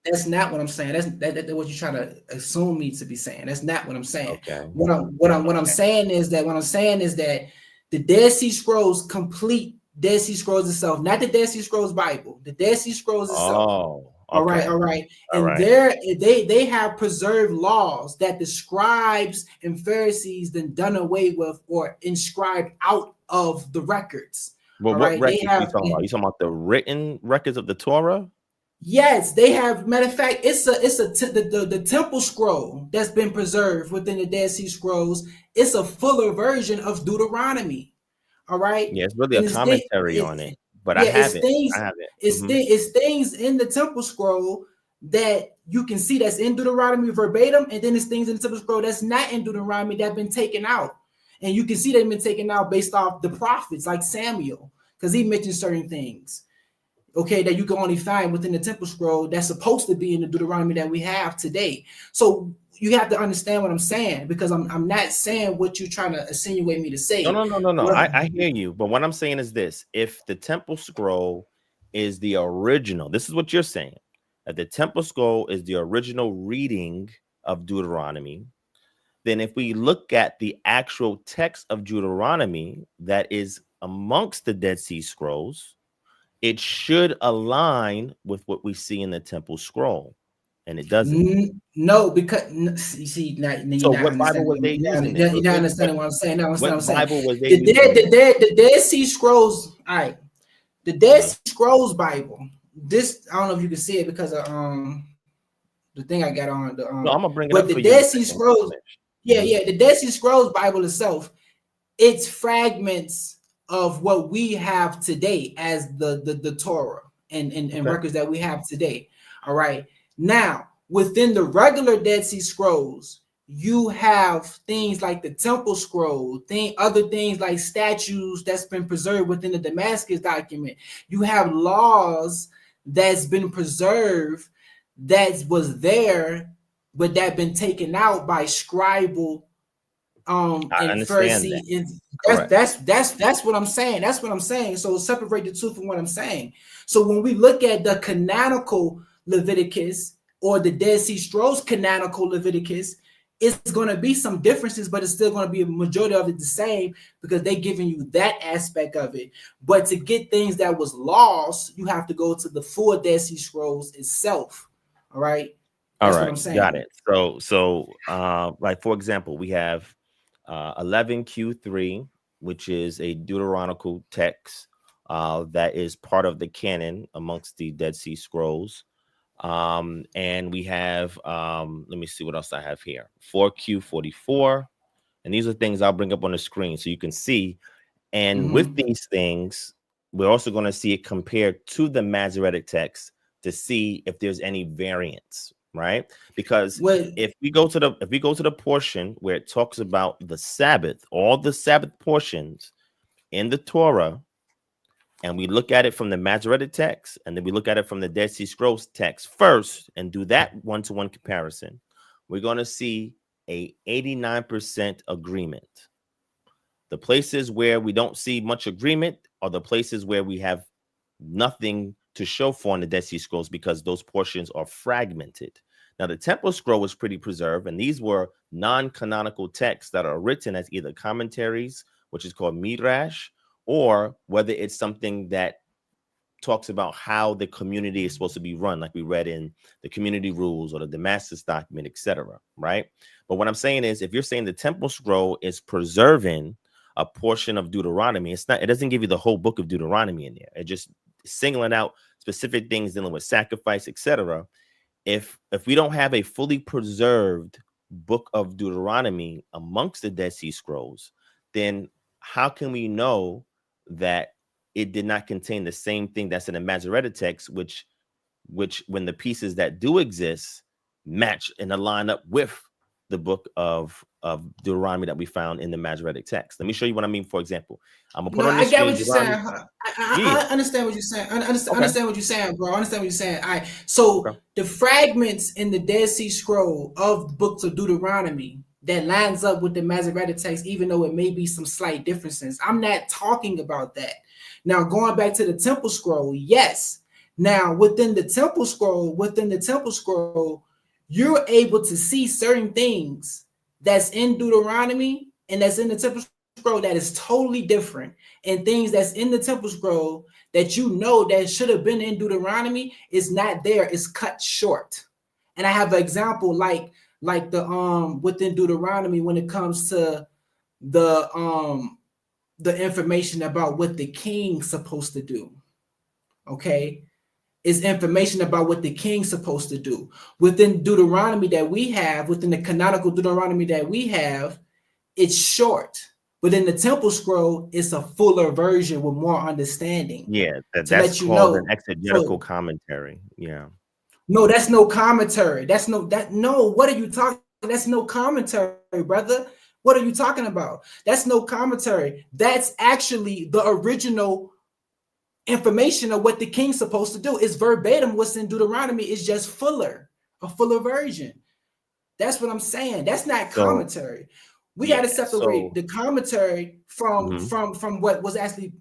That's not what I'm saying. That's what you're trying to assume me to be saying. That's not what I'm saying. Okay. What I'm saying is that the Dead Sea Scrolls, complete Dead Sea Scrolls itself, not the Dead Sea Scrolls Bible, the Dead Sea Scrolls itself. Oh, okay. All right. And there they have preserved laws that the scribes and Pharisees then done away with or inscribed out of the records. Well, what records are you talking about? You talking about the written records of the Torah? Yes, they have. Matter of fact, the temple scroll that's been preserved within the Dead Sea Scrolls. It's a fuller version of Deuteronomy. All right, Yeah, it's really a and commentary on it, but I yeah, have it. I have it. it's things in the temple scroll that you can see that's in Deuteronomy verbatim, and then it's things in the temple scroll that's not in Deuteronomy that have been taken out, and you can see they've been taken out based off the prophets like Samuel, because he mentioned certain things. Okay, that you can only find within the temple scroll that's supposed to be in the Deuteronomy that we have today. So you have to understand what I'm saying, because I'm not saying what you're trying to insinuate me to say. No. I hear you, but what I'm saying is this: if the temple scroll is the original, this is what you're saying, that the temple scroll is the original reading of Deuteronomy. Then if we look at the actual text of Deuteronomy that is amongst the Dead Sea Scrolls, it should align with what we see in the temple scroll, and it doesn't. No, because you see, now So you're not what Bible was understanding. they using then? You're not understanding what I'm saying. Now, understand what What I'm saying. Bible was they using then? The Dead Sea Scrolls. All right, the Dead Sea Scrolls Bible. This I don't know if you can see it because of the thing I got on the No, I'm gonna bring it but up the for Dead you. Sea Scrolls. Yeah, the Dead Sea Scrolls Bible itself. It's fragments of what we have today as the Torah and records that we have today. All right. Now, within the regular Dead Sea Scrolls, you have things like the Temple Scroll, other things like statues that's been preserved within the Damascus document. You have laws that's been preserved that was there, but that been taken out by Scribal I and understand Pharisee. that. That's what I'm saying. That's what I'm saying. So separate the two from what I'm saying. So when we look at the canonical Leviticus or the Dead Sea Scrolls canonical Leviticus, it's going to be some differences, but it's still going to be a majority of it the same, because they're giving you that aspect of it. But to get things that was lost, you have to go to the full Dead Sea Scrolls itself. All right. That's what I'm saying. Got it. So like for example, we have 11Q3, which is a Deuteronomical text that is part of the canon amongst the Dead Sea Scrolls. And we have let me see what else I have here. 4Q44, and these are things I'll bring up on the screen so you can see. And with these things, we're also going to see it compared to the Masoretic text to see if there's any variance, right? Because if we go to the portion where it talks about the Sabbath, all the Sabbath portions in the Torah, and we look at it from the Masoretic text, and then we look at it from the Dead Sea Scrolls text first, and do that one-to-one comparison, we're going to see a 89% agreement. The places where we don't see much agreement are the places where we have nothing to show for in the Dead Sea Scrolls, because those portions are fragmented. Now, the Temple Scroll was pretty preserved, and these were non-canonical texts that are written as either commentaries, which is called midrash, or whether it's something that talks about how the community is supposed to be run, like we read in the community rules or the Damascus document, etc. Right? But what I'm saying is, if you're saying the Temple Scroll is preserving a portion of Deuteronomy, it doesn't give you the whole book of Deuteronomy in there. It just singling out specific things dealing with sacrifice, etc. If we don't have a fully preserved book of Deuteronomy amongst the Dead Sea Scrolls, then how can we know that it did not contain the same thing that's in the Masoretic text, which when the pieces that do exist match and align up with the book of Deuteronomy that we found in the Masoretic text? Let me show you what I mean. For example, I'm gonna put on the I get screen. what you're saying. I understand what you're saying. I understand what you're saying, bro. I understand what you're saying. All right. So the fragments in the Dead Sea Scroll of the books of Deuteronomy that lines up with the Masoretic text, even though it may be some slight differences, I'm not talking about that. Now, going back to the Temple Scroll, yes. Now, within the Temple Scroll, you're able to see certain things that's in Deuteronomy and that's in the Temple Scroll that is totally different, and things that's in the Temple Scroll that you know that should have been in Deuteronomy is not there. It's cut short. And I have an example like the within Deuteronomy when it comes to the information about what the king's supposed to do. Okay. is information about what the king's supposed to do. Within Deuteronomy that we have, within the canonical Deuteronomy that we have, it's short. But in the temple scroll, it's a fuller version with more understanding. Yeah, to that's let you called an know. exegetical So, commentary. Yeah. no, that's no commentary. What are you talking? That's no commentary, brother. What are you talking about? That's no commentary. That's actually the original information of what the king's supposed to do. It's verbatim what's in Deuteronomy. It's just a fuller version. That's what I'm saying. That's not commentary. We got to separate the commentary from what was actually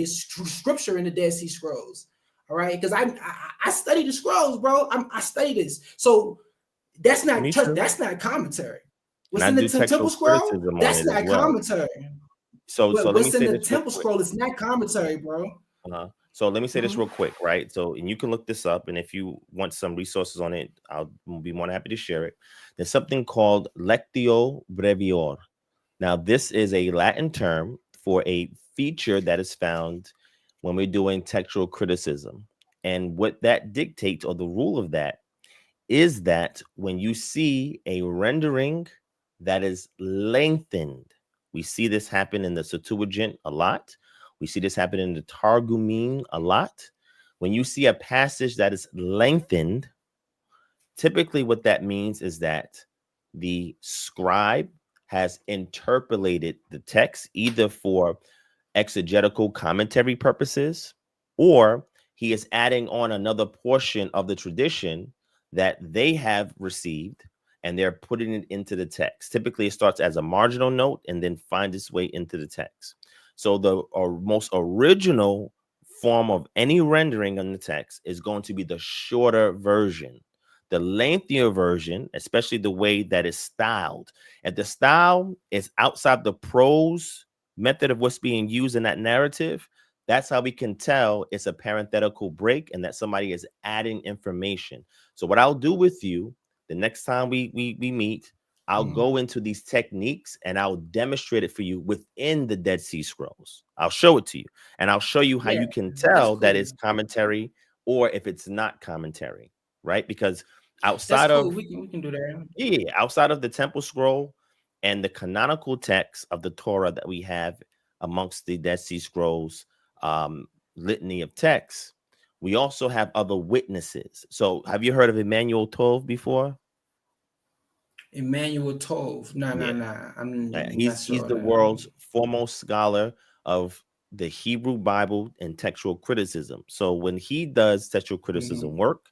a scripture in the Dead Sea Scrolls. All right, because I study the scrolls, bro. I study this, so that's not commentary. What's in the temple scroll? That's not commentary. So let me what's say in the this temple scroll is not commentary, bro. So let me say this real quick, right? So, and you can look this up, and if you want some resources on it, I'll be more than happy to share it. There's something called Lectio Brevior. Now, this is a Latin term for a feature that is found when we're doing textual criticism. And what that dictates, or the rule of that, is that when you see a rendering that is lengthened, we see this happen in the Septuagint a lot. We see this happen in the Targumim a lot. When you see a passage that is lengthened, typically what that means is that the scribe has interpolated the text either for exegetical commentary purposes, or he is adding on another portion of the tradition that they have received, and they're putting it into the text. Typically, it starts as a marginal note and then finds its way into the text. So the most original form of any rendering in the text is going to be the shorter version. The lengthier version, especially the way that it's styled, and the style is outside the prose method of what's being used in that narrative, that's how we can tell it's a parenthetical break and that somebody is adding information. So what I'll do with you the next time we meet, I'll go into these techniques and I'll demonstrate it for you within the Dead Sea Scrolls. I'll show it to you, and I'll show you how you can tell that it's commentary or if it's not commentary, right? Because outside of we can do that. Yeah, outside of the temple scroll and the canonical text of the Torah that we have amongst the Dead Sea Scrolls litany of texts, we also have other witnesses. So have you heard of Emmanuel Tov before? Emmanuel Tov. Nah. He's the world's foremost scholar of the Hebrew Bible and textual criticism. So when he does textual criticism work,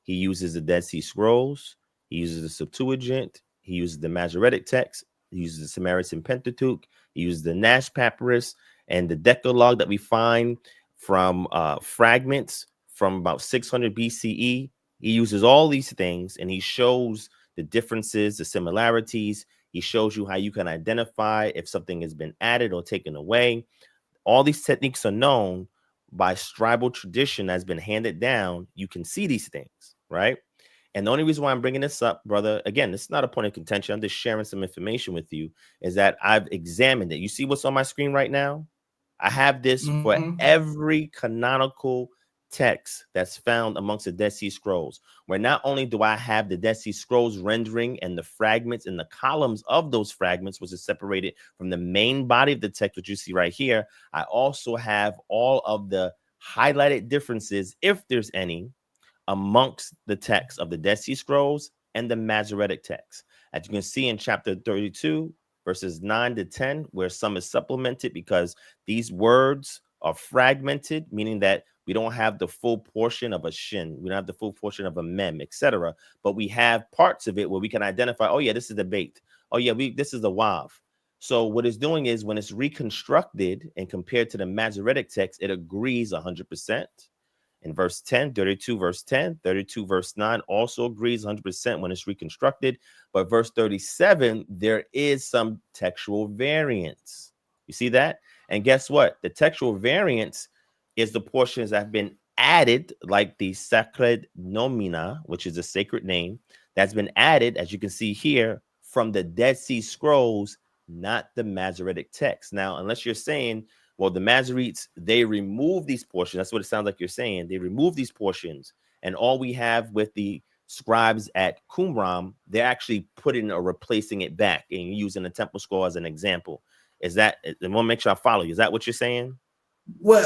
he uses the Dead Sea Scrolls, he uses the Septuagint, he uses the Masoretic text, he uses the Samaritan Pentateuch, he uses the Nash Papyrus, and the Decalogue that we find from fragments from about 600 BCE. He uses all these things, and he shows the differences, the similarities. He shows you how you can identify if something has been added or taken away. All these techniques are known by scribal tradition that's been handed down. You can see these things, right? And the only reason why I'm bringing this up, brother, again, it's not a point of contention. I'm just sharing some information with you, is that I've examined it. You see what's on my screen right now? I have this for every canonical text that's found amongst the Dead Sea Scrolls, where not only do I have the Dead Sea Scrolls rendering and the fragments and the columns of those fragments, which is separated from the main body of the text, which you see right here, I also have all of the highlighted differences, if there's any, amongst the text of the Dead Sea Scrolls and the Masoretic text. As you can see in chapter 32, verses 9 to 10, where some is supplemented because these words are fragmented, meaning that we don't have the full portion of a shin, we don't have the full portion of a mem, etc. But we have parts of it where we can identify, oh yeah, this is the bait. Oh yeah, this is the wav. So what it's doing is when it's reconstructed and compared to the Masoretic text, it agrees 100%. In verse 10, 32 verse 10, 32 verse 9 also agrees 100% when it's reconstructed. But verse 37, there is some textual variance. You see that? And guess what? The textual variance is the portions that have been added, like the sacred nomina, which is a sacred name, that's been added, as you can see here, from the Dead Sea Scrolls, not the Masoretic text. Now, unless you're saying, Well, the Masoretes, they remove these portions. That's what it sounds like you're saying. They remove these portions, and all we have with the scribes at Qumran, they're actually putting or replacing it back and using the temple scroll as an example. Is that? I want to make sure I follow you. Is that what you're saying? Well,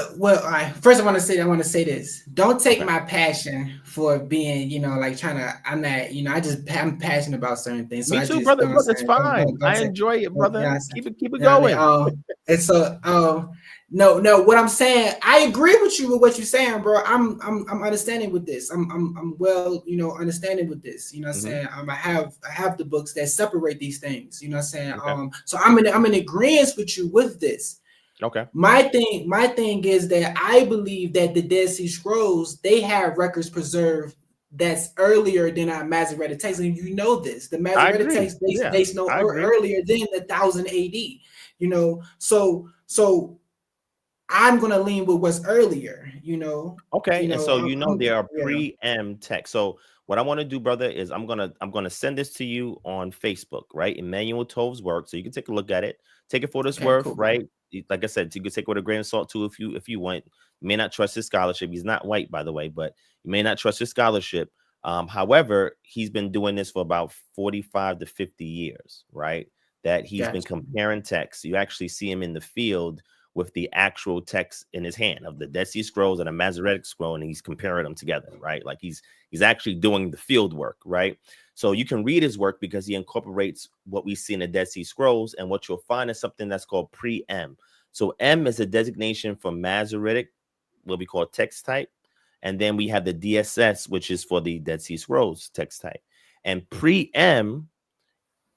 first I want to say this. Don't take my passion for being, like trying to. I'm not, I'm passionate about certain things. So Me too, brother. Look, it's fine. I enjoy it, brother. Keep it going. And so, no. What I'm saying, I agree with you with what you're saying, bro. I'm understanding with this. I'm well, understanding with this. You know what I'm saying? I have the books that separate these things. You know what I'm saying? Okay. So I'm in agreement with you with this. Okay. My thing is that I believe that the Dead Sea Scrolls, they have records preserved that's earlier than our Masoretic text, and you know this. The Masoretic text dates no earlier than 1000 AD. So I'm gonna lean with what's earlier. Okay, and so there are pre-M texts. So what I want to do, brother, is I'm gonna send this to you on Facebook, right? Emmanuel Tove's work, so you can take a look at it. Take it for what it's worth, cool. Right? Like I said, you can take it with a grain of salt too if you want. You may not trust his scholarship. He's not white, by the way, but you may not trust his scholarship. However, he's been doing this for about 45 to 50 years, right? That he's been comparing texts. You actually see him in the field with the actual text in his hand of the Dead Sea Scrolls and a Masoretic scroll, and he's comparing them together, right? Like he's actually doing the field work, right? So you can read his work because he incorporates what we see in the Dead Sea Scrolls, and what you'll find is something that's called pre-M. So M is a designation for Masoretic, what we call text type, and then we have the DSS, which is for the Dead Sea Scrolls text type. And pre-M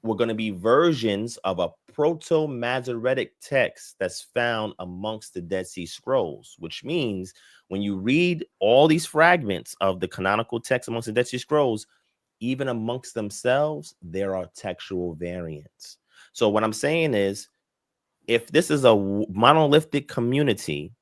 were going to be versions of a proto-Masoretic text that's found amongst the Dead Sea Scrolls, which means when you read all these fragments of the canonical text amongst the Dead Sea Scrolls, even amongst themselves, there are textual variants. So what I'm saying is, if this is a monolithic community,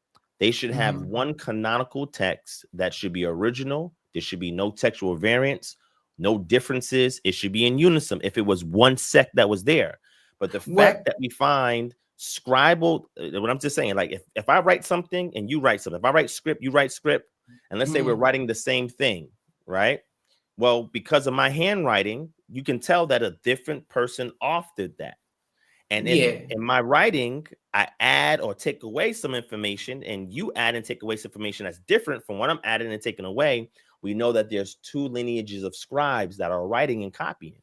they should have one canonical text that should be original. There should be no textual variants, no differences. It should be in unison if it was one sect that was there. But the fact that we find scribal, what I'm just saying, like if I write something and you write something, if I write script, you write script, and let's say we're writing the same thing, right? Well, because of my handwriting, you can tell that a different person authored that. And in my writing, I add or take away some information, and you add and take away some information that's different from what I'm adding and taking away. We know that there's two lineages of scribes that are writing and copying.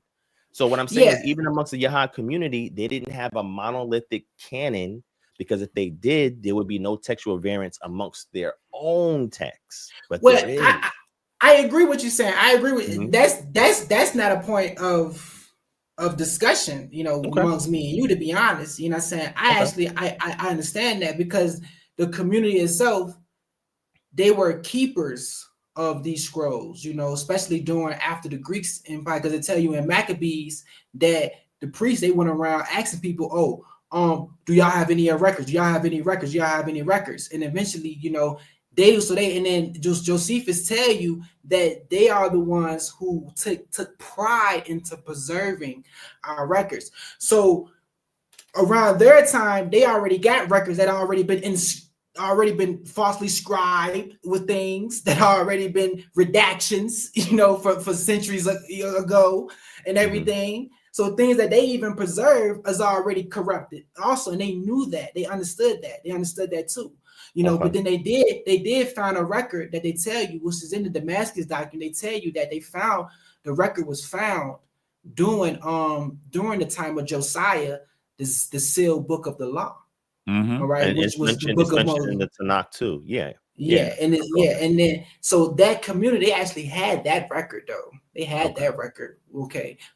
So what I'm saying is, even amongst the Yahad community, they didn't have a monolithic canon, because if they did, there would be no textual variants amongst their own texts. But I agree with you saying. I agree with that's not a point of discussion, amongst me and you, to be honest. You know what I'm saying? I understand that, because the community itself, they were keepers of these scrolls, especially during after the Greeks Empire, because they tell you in Maccabees that the priests, they went around asking people, do y'all have any records? Do y'all have any records? Do y'all have any records? And eventually, and then Josephus tell you that they are the ones who took pride into preserving our records. So around their time, they already got records that already been falsely scribed with things that already been redactions, for centuries ago and everything. So things that they even preserve is already corrupted also, and they knew that. They understood that too. But then they did find a record that they tell you, which is in the Damascus document. They tell you that the record was found during the time of Josiah, the sealed book of the law. All right, and which was the book of Moses in the Tanakh too. And then so that community, they actually had that record though. They had that record,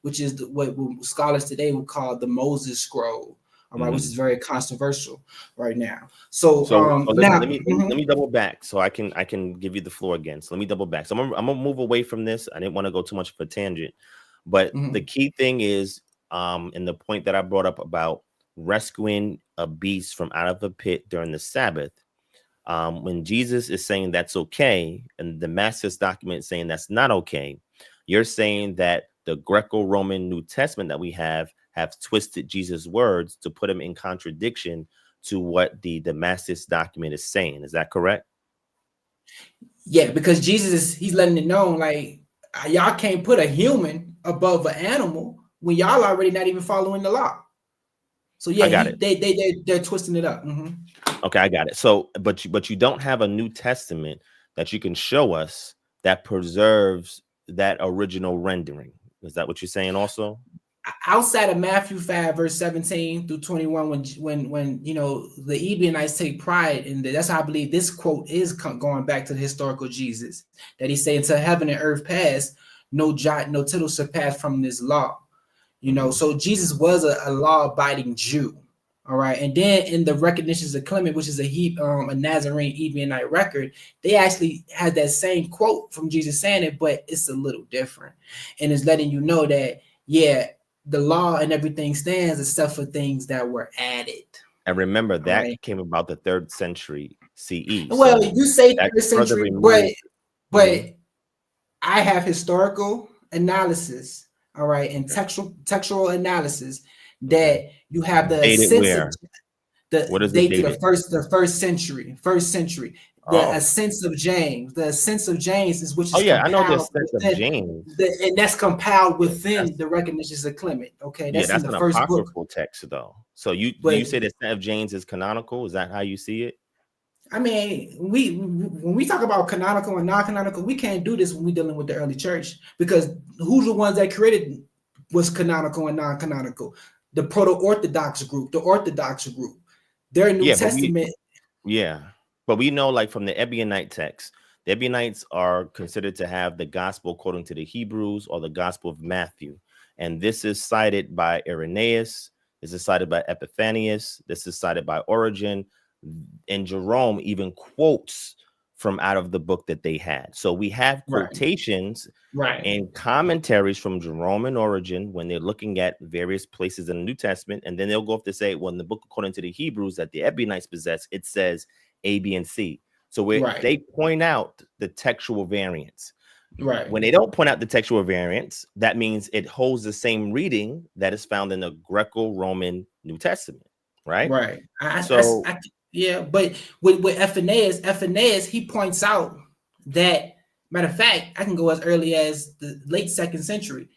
which is what scholars today would call the Moses scroll. All right, which is very controversial right now. So now let me double back so I can give you the floor again. So let me double back. So I'm gonna move away from this. I didn't want to go too much of a tangent, but the key thing is in the point that I brought up about rescuing a beast from out of a pit during the Sabbath. When Jesus is saying that's okay, and the Damascus document is saying that's not okay, you're saying that the Greco-Roman New Testament that we have twisted Jesus' words to put him in contradiction to what the Damascus document is saying. Is that correct? Yeah, because he's letting it know, like, y'all can't put a human above an animal when y'all already not even following the law. So yeah, I got it. They're twisting it up. Okay, I got it. So, but you don't have a New Testament that you can show us that preserves that original rendering. Is that what you're saying also? Outside of Matthew 5, verse 17 through 21, when you know the Ebionites take pride in that, that's how I believe this quote is going back to the historical Jesus, that he said, "Until heaven and earth pass, no jot, no tittle surpass from this law." You know, so Jesus was a law-abiding Jew. All right, and then in the Recognitions of Clement, which is a Nazarene Ebionite record, they actually had that same quote from Jesus saying it, but it's a little different, and it's letting you know that the law and everything stands except for things that were added. And remember that came about the 3rd century CE. Well, so you say 3rd century, but I have historical analysis, all right, and textual analysis that you have the sense of the date to the first century. The Essence of James. The Essence of James is which is I know the Essence of James, and that's compiled within the Recognitions of Clement. Okay, that's in the an first apocryphal book. text, though. So do you say the Essence of James is canonical? Is that how you see it? I mean, when we talk about canonical and non-canonical, we can't do this when we're dealing with the early church, because who's the ones that created was canonical and non-canonical? The proto-Orthodox group, the Orthodox group, their New Testament. But we know, like, from the Ebionite text, the Ebionites are considered to have the gospel according to the Hebrews, or the Gospel of Matthew. And this is cited by Irenaeus. This is cited by Epiphanius. This is cited by Origen. And Jerome even quotes from out of the book that they had. So we have quotations and commentaries from Jerome and Origen when they're looking at various places in the New Testament. And then they'll go off to say, well, in the book according to the Hebrews that the Ebionites possess, it says A, B, and C. So they point out the textual variants. When they don't point out the textual variants, that means it holds the same reading that is found in the Greco-Roman New Testament, right? But with Essenes, he points out that, matter of fact, I can go as early as the late 2nd century.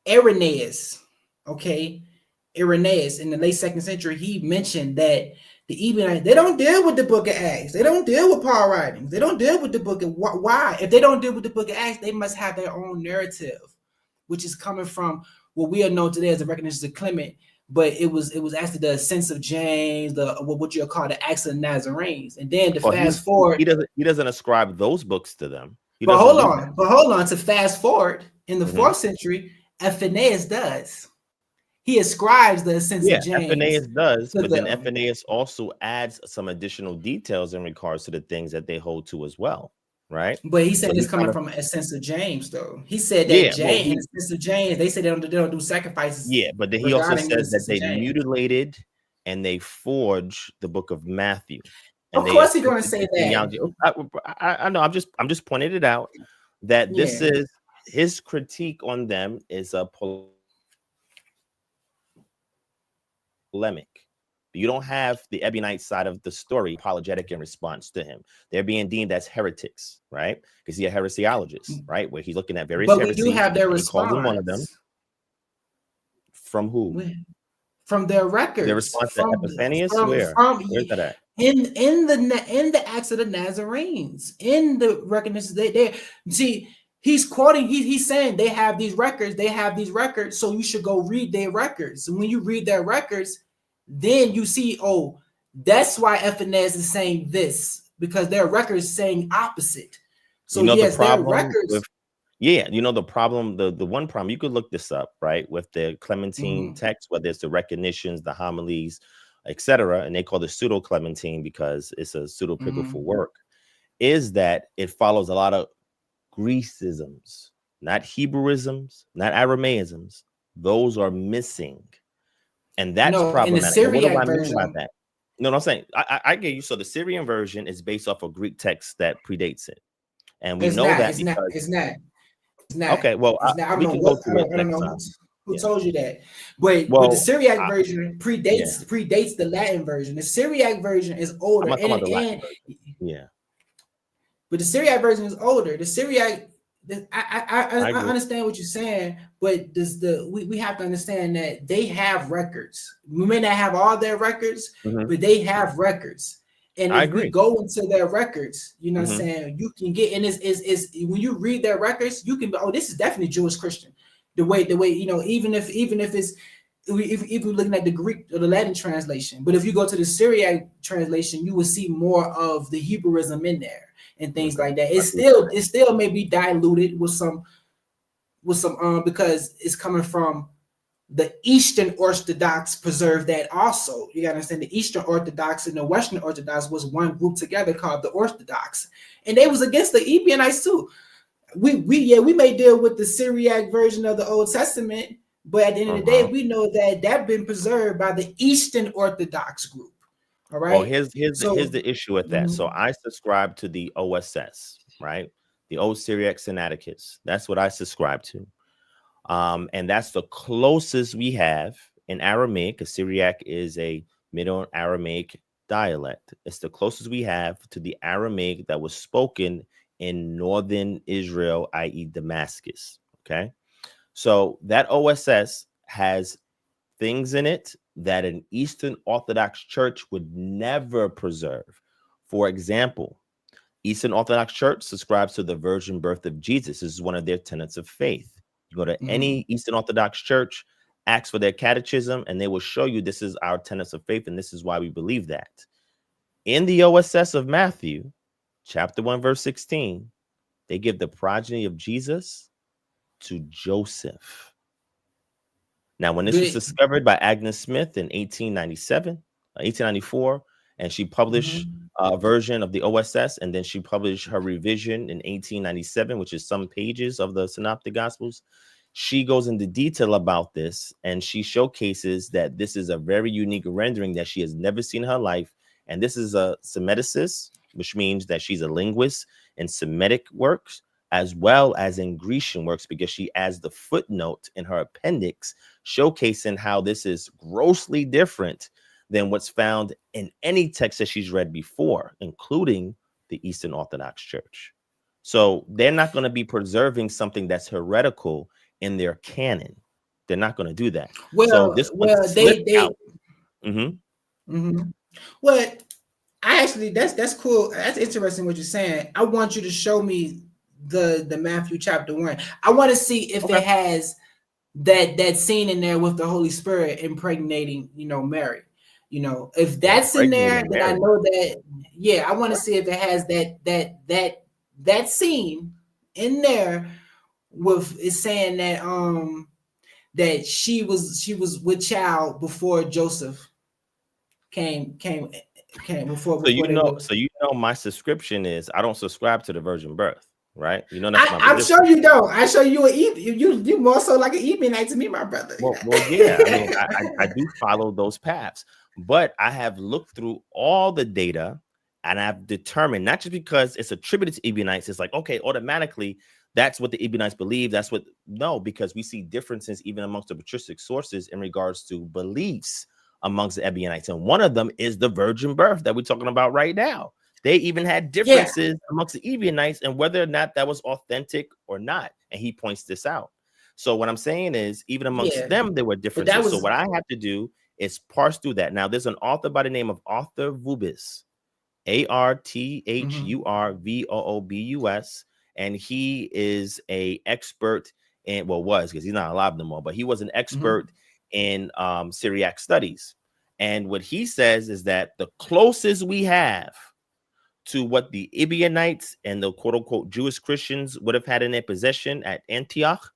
Irenaeus in the late 2nd century, he mentioned that the Ebionites, they don't deal with the book of Acts. They don't deal with Paul writings. They don't deal with the book of why? If they don't deal with the book of Acts, they must have their own narrative, which is coming from what we are known today as the Recognitions of Clement. But it was actually the Sense of James, what you'll call the Acts of the Nazarenes. And then fast forward, he doesn't ascribe those books to them. But hold on. To fast forward in the 4th century, Essenes does. He ascribes the Sense of James. Essenes does, but then Essenes also adds some additional details in regards to the things that they hold to as well. Right, but he said it's coming from a Sense of James, though. He said that James, Sense of James, they said they don't do sacrifices. Yeah, but then he also says that they mutilated and they forged the book of Matthew. And of course, he's going to say that. I know. I'm just pointing it out that this is his critique on them is a polemic. You don't have the Ebionite side of the story apologetic in response to him. They're being deemed as heretics, right? Because he's a heresiologist, right? Where he's looking at various heresies. But we do have their response. He calls him one of them. From who? From their records. Their response to Epiphanius? Where's that at? In the Acts of the Nazarenes, in the Recognitions, they see. He's quoting, he's saying they have these records, so you should go read their records. And when you read their records, then you see, that's why Essenes is saying this, because their records saying opposite. So the problem their records. The problem, the one problem, you could look this up, right? With the Clementine text, whether it's the Recognitions, the homilies, etc., and they call it pseudo Clementine because it's a pseudo-pickle work, is that it follows a lot of Grecisms, not Hebrewisms, not Aramaisms. Those are missing. And that's problematic. In the Syriac what do I version, mean by that? No, I'm saying I get you. So the Syrian version is based off a Greek text that predates it, and we know that it's not. Okay, well, we can go through it next time. who told you that. But the Well, Syriac version predates the Latin version. The Syriac version is older, I'm talking about the Latin version. Yeah. But the Syriac version is older. The Syriac, I understand what you're saying, but we have to understand that they have records. We may not have all their records, but they have records. And if we go into their records, you know what I'm saying, you can get, and is when you read their records, you can be, oh, this is definitely Jewish Christian. The way, you know, even if it's, if we're looking at the Greek or the Latin translation, but if you go to the Syriac translation, you will see more of the Hebrewism in there and things like that. It still may be diluted with some because it's coming from the Eastern Orthodox preserve that also. You gotta understand the Eastern Orthodox and the Western Orthodox was one group together called the Orthodox, and they was against the Ebionites too. We may deal with the Syriac version of the Old Testament, but at the end of the day, we know that been preserved by the Eastern Orthodox group. All right. Well, here's the issue with that. So I subscribe to the OSS, right? The Old Syriac Sinaiticus. That's what I subscribe to. And that's the closest we have in Aramaic, because Syriac is a Middle Aramaic dialect. It's the closest we have to the Aramaic that was spoken in northern Israel, i.e. Damascus. Okay. So that OSS has things in it that an Eastern Orthodox Church would never preserve. For example, Eastern Orthodox Church subscribes to the virgin birth of Jesus. This is one of their tenets of faith. You go to any Eastern Orthodox Church, ask for their catechism, and they will show you this is our tenets of faith, and this is why we believe that. In the OSS of Matthew, chapter 1, verse 16, they give the progeny of Jesus to Joseph. Now, when this was discovered by Agnes Smith in 1894, and she published a version of the OSS, and then she published her revision in 1897, which is some pages of the Synoptic Gospels, she goes into detail about this, and she showcases that this is a very unique rendering that she has never seen in her life. And this is a Semiticist, which means that she's a linguist in Semitic works, as well as in Grecian works, because she adds the footnote in her appendix showcasing how this is grossly different than what's found in any text that she's read before, including the Eastern Orthodox Church. So they're not going to be preserving something that's heretical in their canon. They're not going to do that. Well, Well, I actually, that's cool. That's interesting what you're saying. I want you to show me the Matthew chapter 1. I want to see if it has that scene in there with the Holy Spirit impregnating, Mary. If that's in there, then I know that. Yeah, I want to see if it has that scene in there with it saying that that she was with child before Joseph came before. So my subscription is I don't subscribe to the virgin birth. Right, that's I'm sure you don't. I show you you more so like an Ebionite to me, my brother. Well, yeah. I mean, I do follow those paths, but I have looked through all the data, and I've determined, not just because it's attributed to Ebionites, it's like, okay, automatically that's what the Ebionites believe. Because we see differences even amongst the patristic sources in regards to beliefs amongst the Ebionites, and one of them is the virgin birth that we're talking about right now. They even had differences amongst the Ebionites and whether or not that was authentic or not. And he points this out. So what I'm saying is, even amongst them, there were differences. So what I have to do is parse through that. Now, there's an author by the name of Arthur Voobis, Arthurvoobus, and he is a expert in, was, because he's not alive no more, but he was an expert in Syriac studies. And what he says is that the closest we have to what the Ebionites and the quote-unquote Jewish Christians would have had in their possession at Antioch,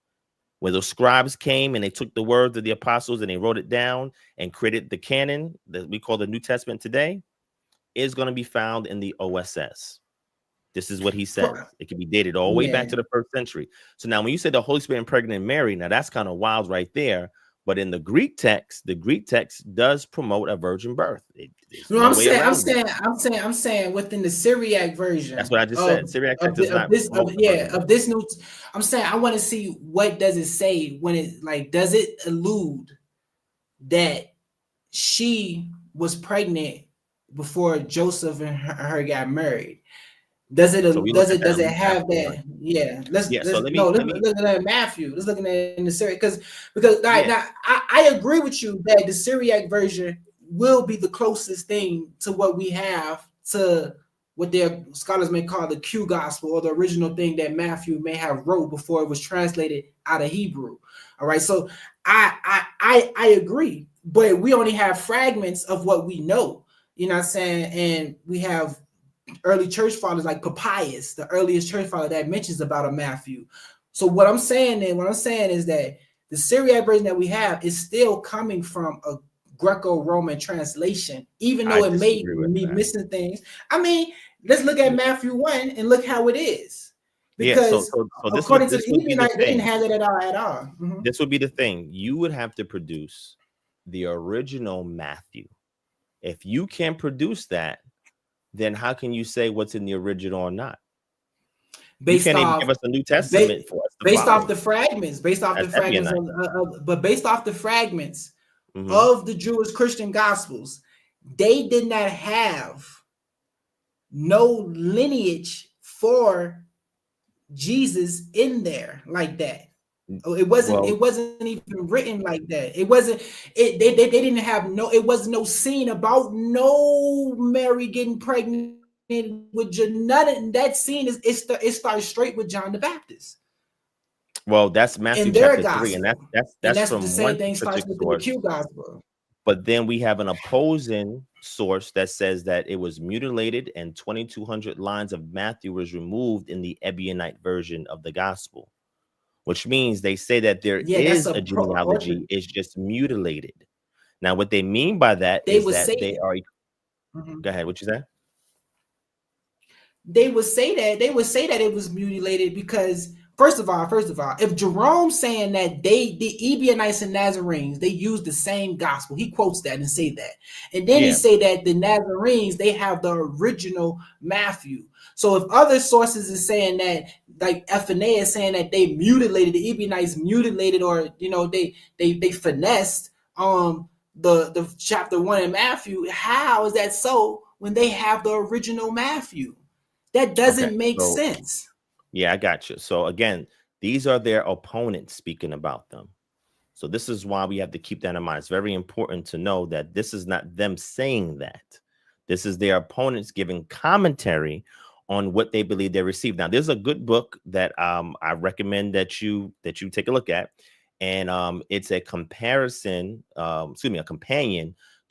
where those scribes came and they took the words of the apostles and they wrote it down and created the canon that we call the New Testament today, is going to be found in the OSS. This is what he says. It can be dated all the way back to the 1st century. So now when you say the Holy Spirit impregnated Mary, now that's kind of wild right there. But in the Greek text does promote a virgin birth. There's No, no way around it. I'm saying within the Syriac version. That's what I just said. Syriac text does not promote the virgin birth. Of this new. I'm saying I want to see what does it say when it like does it allude that she was pregnant before Joseph and her got married? Does it have that? Yeah. Let's look at Matthew. Let's look at it in the Syriac because now I agree with you that the Syriac version will be the closest thing to what we have to what their scholars may call the Q gospel, or the original thing that Matthew may have wrote before it was translated out of Hebrew. All right, so I agree, but we only have fragments of what we know. You know what I'm saying? And we have early church fathers like Papias, the earliest church father that mentions about a Matthew. So what I'm saying is that the Syriac version that we have is still coming from a Greco-Roman translation, even though it may be missing things. I mean, let's look at Matthew 1 and look how it is. Because according to the Ebionite, they didn't have it at all. Mm-hmm. This would be the thing. You would have to produce the original Matthew. If you can't produce that, then how can you say what's in the original or not? You can't even give us a New Testament for us. Based off the fragments, of the Jewish Christian Gospels, they did not have no lineage for Jesus in there like that. It wasn't even written like that. They didn't have it wasn't no scene about no Mary getting pregnant with John. That scene it starts straight with John the Baptist. Well, that's Matthew chapter 3, and that's from the same thing starts with the Q gospel. But then we have an opposing source that says that it was mutilated and 2,200 lines of Matthew was removed in the Ebionite version of the gospel, which means they say that there is a genealogy, it's just mutilated. Now, what they mean by that is that they are. Mm-hmm. Go ahead. What you say? They would say that it was mutilated because first of all, if Jerome's saying that the Ebionites and Nazarenes, they use the same gospel, he quotes that and say that, and then he say that the Nazarenes, they have the original Matthew. So if other sources is saying that, like Essene is saying that they mutilated, the Ebionites mutilated, or they finessed the chapter 1 in Matthew, how is that so when they have the original Matthew? That doesn't make sense. Yeah, I got you. So again, these are their opponents speaking about them. So this is why we have to keep that in mind. It's very important to know that this is not them saying that. This is their opponents giving commentary on what they believe they received. Now, there's a good book that I recommend that you take a look at, and it's a companion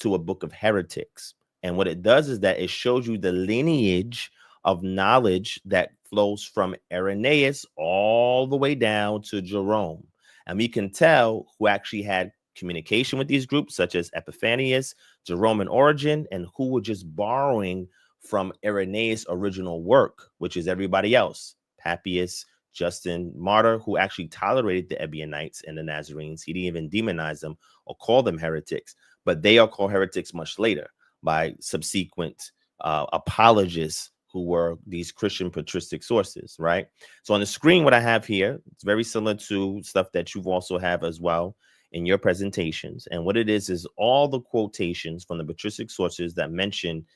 to a book of heretics. And what it does is that it shows you the lineage of knowledge that flows from Irenaeus all the way down to Jerome. And we can tell who actually had communication with these groups, such as Epiphanius, Jerome, and Origen, and who were just borrowing from Irenaeus' original work, which is everybody else. Papias, Justin Martyr, who actually tolerated the Ebionites and the Nazarenes. He didn't even demonize them or call them heretics, but they are called heretics much later by subsequent apologists who were these Christian patristic sources, right? So on the screen, what I have here, it's very similar to stuff that you've also have as well in your presentations. And what it is all the quotations from the patristic sources that mention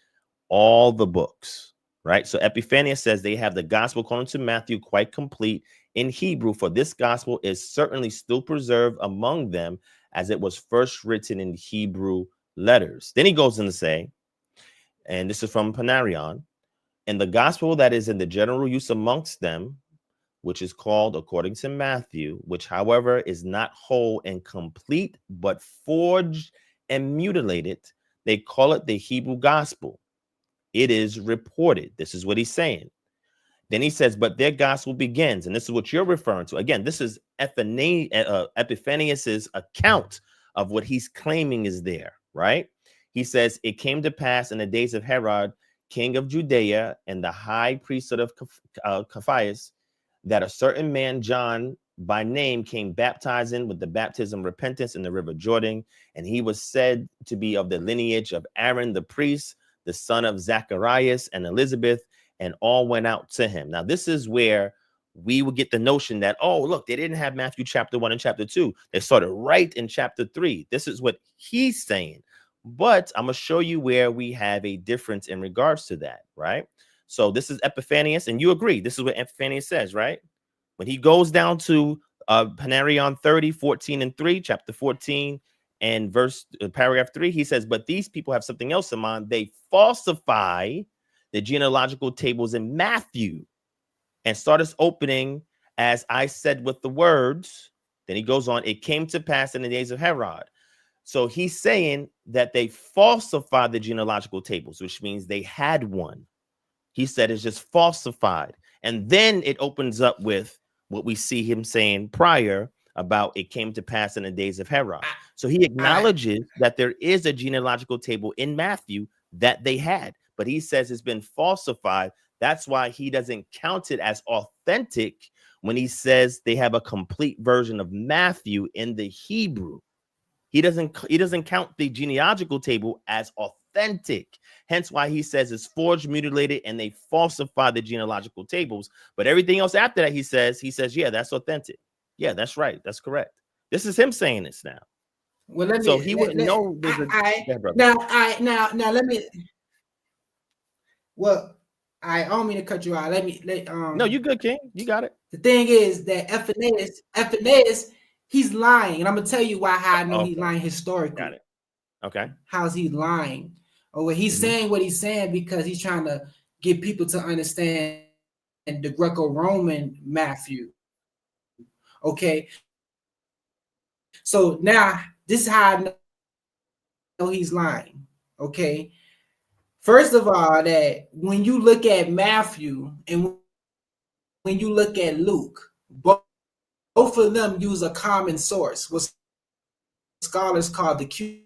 all the books, right? So Epiphanius says they have the gospel according to Matthew quite complete in Hebrew, for this gospel is certainly still preserved among them as it was first written in Hebrew letters. Then he goes on to say, and this is from Panarion, and the gospel that is in the general use amongst them, which is called according to Matthew, which, however, is not whole and complete, but forged and mutilated, they call it the Hebrew gospel. It is reported. This is what he's saying. Then he says, but their gospel begins, and this is what you're referring to. Again, this is Epiphanius's account of what he's claiming is there, right? He says, it came to pass in the days of Herod, king of Judea, and the high priesthood of Papias, that a certain man, John, by name came baptizing with the baptism of repentance in the river Jordan, and he was said to be of the lineage of Aaron the priest, the son of Zacharias and Elizabeth, and all went out to him. Now, this is where we would get the notion that, oh, look, they didn't have Matthew chapter 1 and chapter 2. They started right in chapter 3. This is what he's saying. But I'm going to show you where we have a difference in regards to that, right? So this is Epiphanius, and you agree. This is what Epiphanius says, right? When he goes down to Panarion 30, 14 and 3, chapter 14 and paragraph 3, he says, but these people have something else in mind. They falsify the genealogical tables in Matthew and start us opening, as I said with the words. Then he goes on, it came to pass in the days of Herod. So he's saying that they falsified the genealogical tables, which means they had one. He said it's just falsified. And then it opens up with what we see him saying prior about it came to pass in the days of Herod. So he acknowledges that there is a genealogical table in Matthew that they had, but he says it's been falsified. That's why he doesn't count it as authentic when he says they have a complete version of Matthew in the Hebrew. He doesn't count the genealogical table as authentic. Hence why he says it's forged, mutilated, and they falsify the genealogical tables. But everything else after that, he says, yeah, that's authentic. Yeah, that's right. That's correct. This is him saying this now. Well, let me, so he wouldn't know. Now, let me. Well, I don't mean to cut you out. No, you good, King. You got it. The thing is that Essenes, he's lying, and I'm gonna tell you how I know he's lying historically. Got it. Okay. How's he lying? Or he's saying what he's saying because he's trying to get people to understand the Greco-Roman Matthew. Okay. So now this is how I know he's lying. Okay. First of all, that when you look at Matthew and when you look at Luke, both of them use a common source, what scholars call the Q.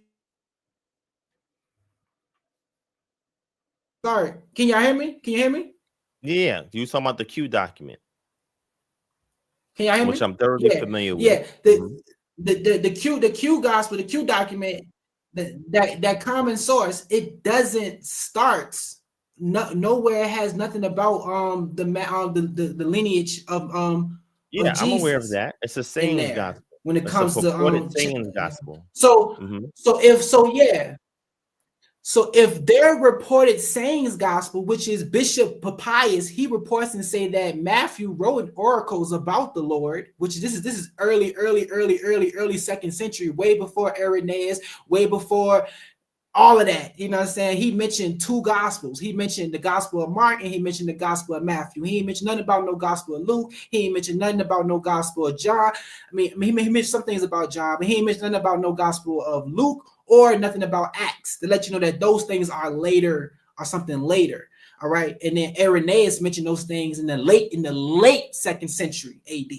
Sorry, can y'all hear me? Can you hear me? Yeah, you talking about the Q document. Can y'all hear me? Which I'm thoroughly familiar with. Yeah, the Q gospel, the Q document, that common source, it doesn't start nowhere. It has nothing about the lineage of yeah, of I'm aware of that. It's a sayings gospel when it comes to sayings gospel. So if their reported sayings gospel, which is Bishop Papias, he reports and say that Matthew wrote oracles about the Lord, which this is early 2nd century, way before Irenaeus, way before all of that. You know what I'm saying? He mentioned 2 gospels. He mentioned the gospel of Mark and he mentioned the gospel of Matthew. He ain't mentioned nothing about no gospel of Luke. He ain't mentioned nothing about no gospel of John. I mean, he mentioned some things about John, but he ain't mentioned nothing about no gospel of Luke or nothing about Acts, to let you know that those things are later or something later. All right. And then Irenaeus mentioned those things in the late 2nd century AD.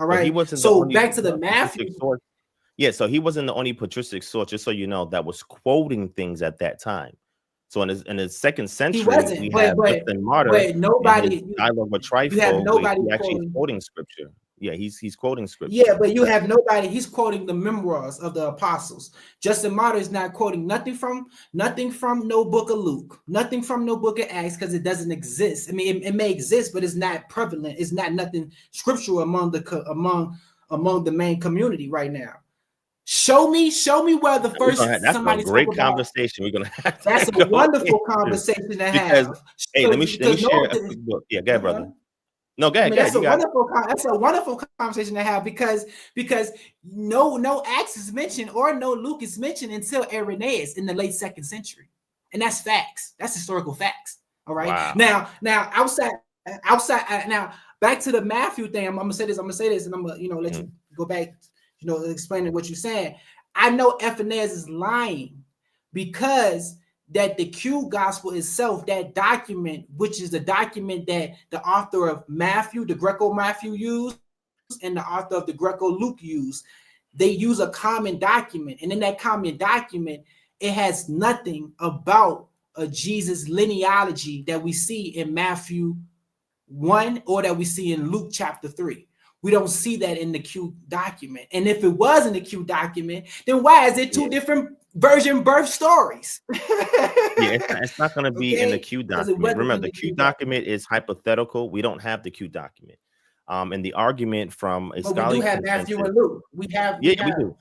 All right. So back to the Matthew. Yeah, so he wasn't the only patristic source, just so you know, that was quoting things at that time. So in the 2nd century, we have Justin Martyr, nobody dialogue with Trifo, he actually quoting scripture. Yeah, he's quoting scripture. Yeah, but you have nobody. He's quoting the memoirs of the apostles. Justin Martyr is not quoting nothing from no book of Luke, nothing from no book of Acts, because it doesn't exist. I mean, it may exist, but it's not prevalent. It's not nothing scriptural among the main community right now. Show me where the first that's a great conversation. We're gonna have. That's a wonderful conversation to have. Hey, let me share a quick book. Yeah, go ahead, brother. No, go ahead. That's a wonderful conversation to have because no Acts is mentioned or no Luke is mentioned until Irenaeus in the late 2nd century, and that's facts. That's historical facts. All right. Wow. Now outside. Now back to the Matthew thing. I'm gonna say this, and I'm gonna let you go back. Explaining what you're saying. I know Essenes is lying because that the Q gospel itself, that document, which is the document that the author of Matthew, the Greco-Matthew used, and the author of the Greco-Luke used, they use a common document. And in that common document, it has nothing about a Jesus lineology that we see in Matthew 1 or that we see in Luke chapter 3. We don't see that in the Q document. And if it was in the Q document, then why is it two different virgin birth stories? It's not going to be in the Q document. Remember, the Q document is hypothetical. We don't have the Q document. And the argument from a scholarly we do have Matthew and Luke. We do.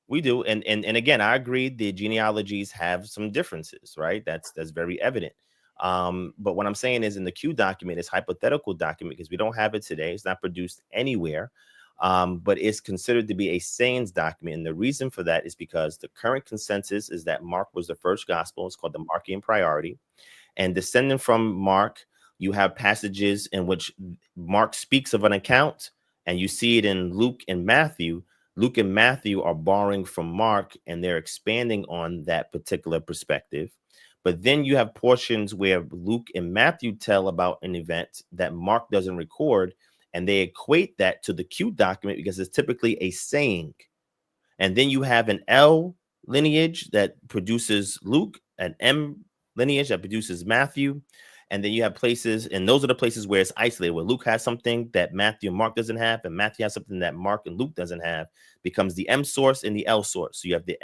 We do. And again, I agree the genealogies have some differences, right? That's very evident. But what I'm saying is in the Q document, it's hypothetical document because we don't have it today. It's not produced anywhere, but it's considered to be a Essenes document. And the reason for that is because the current consensus is that Mark was the first gospel. It's called the Markian priority. And descending from Mark, you have passages in which Mark speaks of an account, and you see it in Luke and Matthew. Luke and Matthew are borrowing from Mark, and they're expanding on that particular perspective. But then you have portions where Luke and Matthew tell about an event that Mark doesn't record, and they equate that to the Q document because it's typically a saying. And then you have an L lineage that produces Luke, an M lineage that produces Matthew. And then you have places, and those are the places where it's isolated, where Luke has something that Matthew and Mark doesn't have, and Matthew has something that Mark and Luke doesn't have, becomes the M source and the L source. So you have the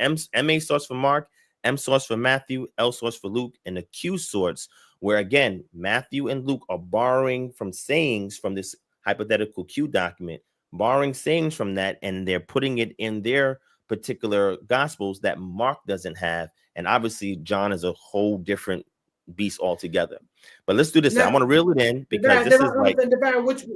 MA source for Mark, M source for Matthew, L source for Luke, and the Q source, where again, Matthew and Luke are borrowing from sayings from this hypothetical Q document, borrowing sayings from that, and they're putting it in their particular gospels that Mark doesn't have. And obviously, John is a whole different beast altogether. But let's do this. I want to reel it in because this is like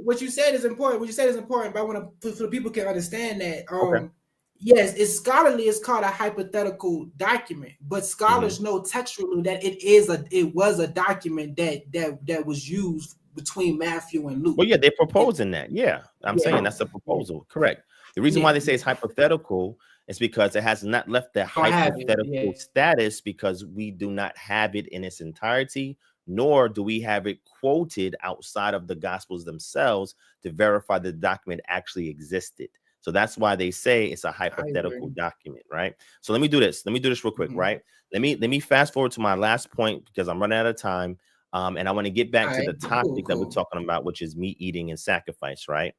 what you said is important. What you said is important, but I want to so people can understand that. Yes, it's scholarly. It's called a hypothetical document, but scholars know textually that it was a document that was used between Matthew and Luke. Well, yeah, they're proposing that. Yeah, I'm saying that's a proposal. Correct. The reason why they say it's hypothetical is because it has not left the hypothetical status because we do not have it in its entirety, nor do we have it quoted outside of the Gospels themselves to verify the document actually existed. So that's why they say it's a hypothetical document, right? So let me do this. Let me do this real quick, right? Let me fast forward to my last point because I'm running out of time. And I want to get back to the topic that we're talking about, which is meat eating and sacrifice, right?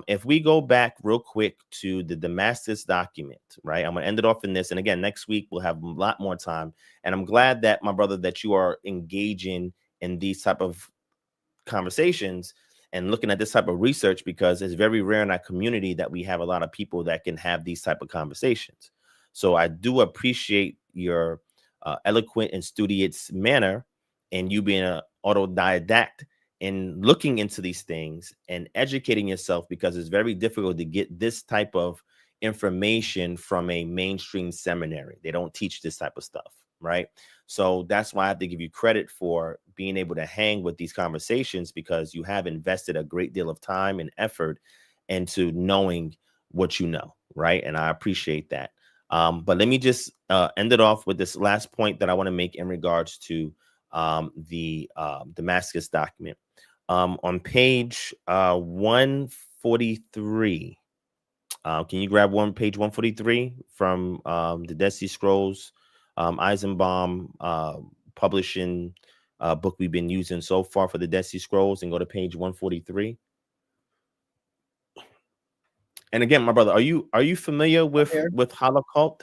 If we go back real quick to the Damascus document, right? I'm going to end it off in this. And again, next week we'll have a lot more time. And I'm glad that, my brother, that you are engaging in these type of conversations and looking at this type of research, because it's very rare in our community that we have a lot of people that can have these type of conversations. So I do appreciate your eloquent and studious manner and you being an autodidact in looking into these things and educating yourself, because it's very difficult to get this type of information from a mainstream seminary. They don't teach this type of stuff, right? So that's why I have to give you credit for being able to hang with these conversations, because you have invested a great deal of time and effort into knowing what you know, right? And I appreciate that. But let me just end it off with this last point that I want to make in regards to the Damascus document. On page 143, can you grab page 143 from the Dead Sea Scrolls, Eisenbaum publishing book we've been using so far for the Dead Sea Scrolls, and go to page 143. And again, my brother, are you familiar with halakha?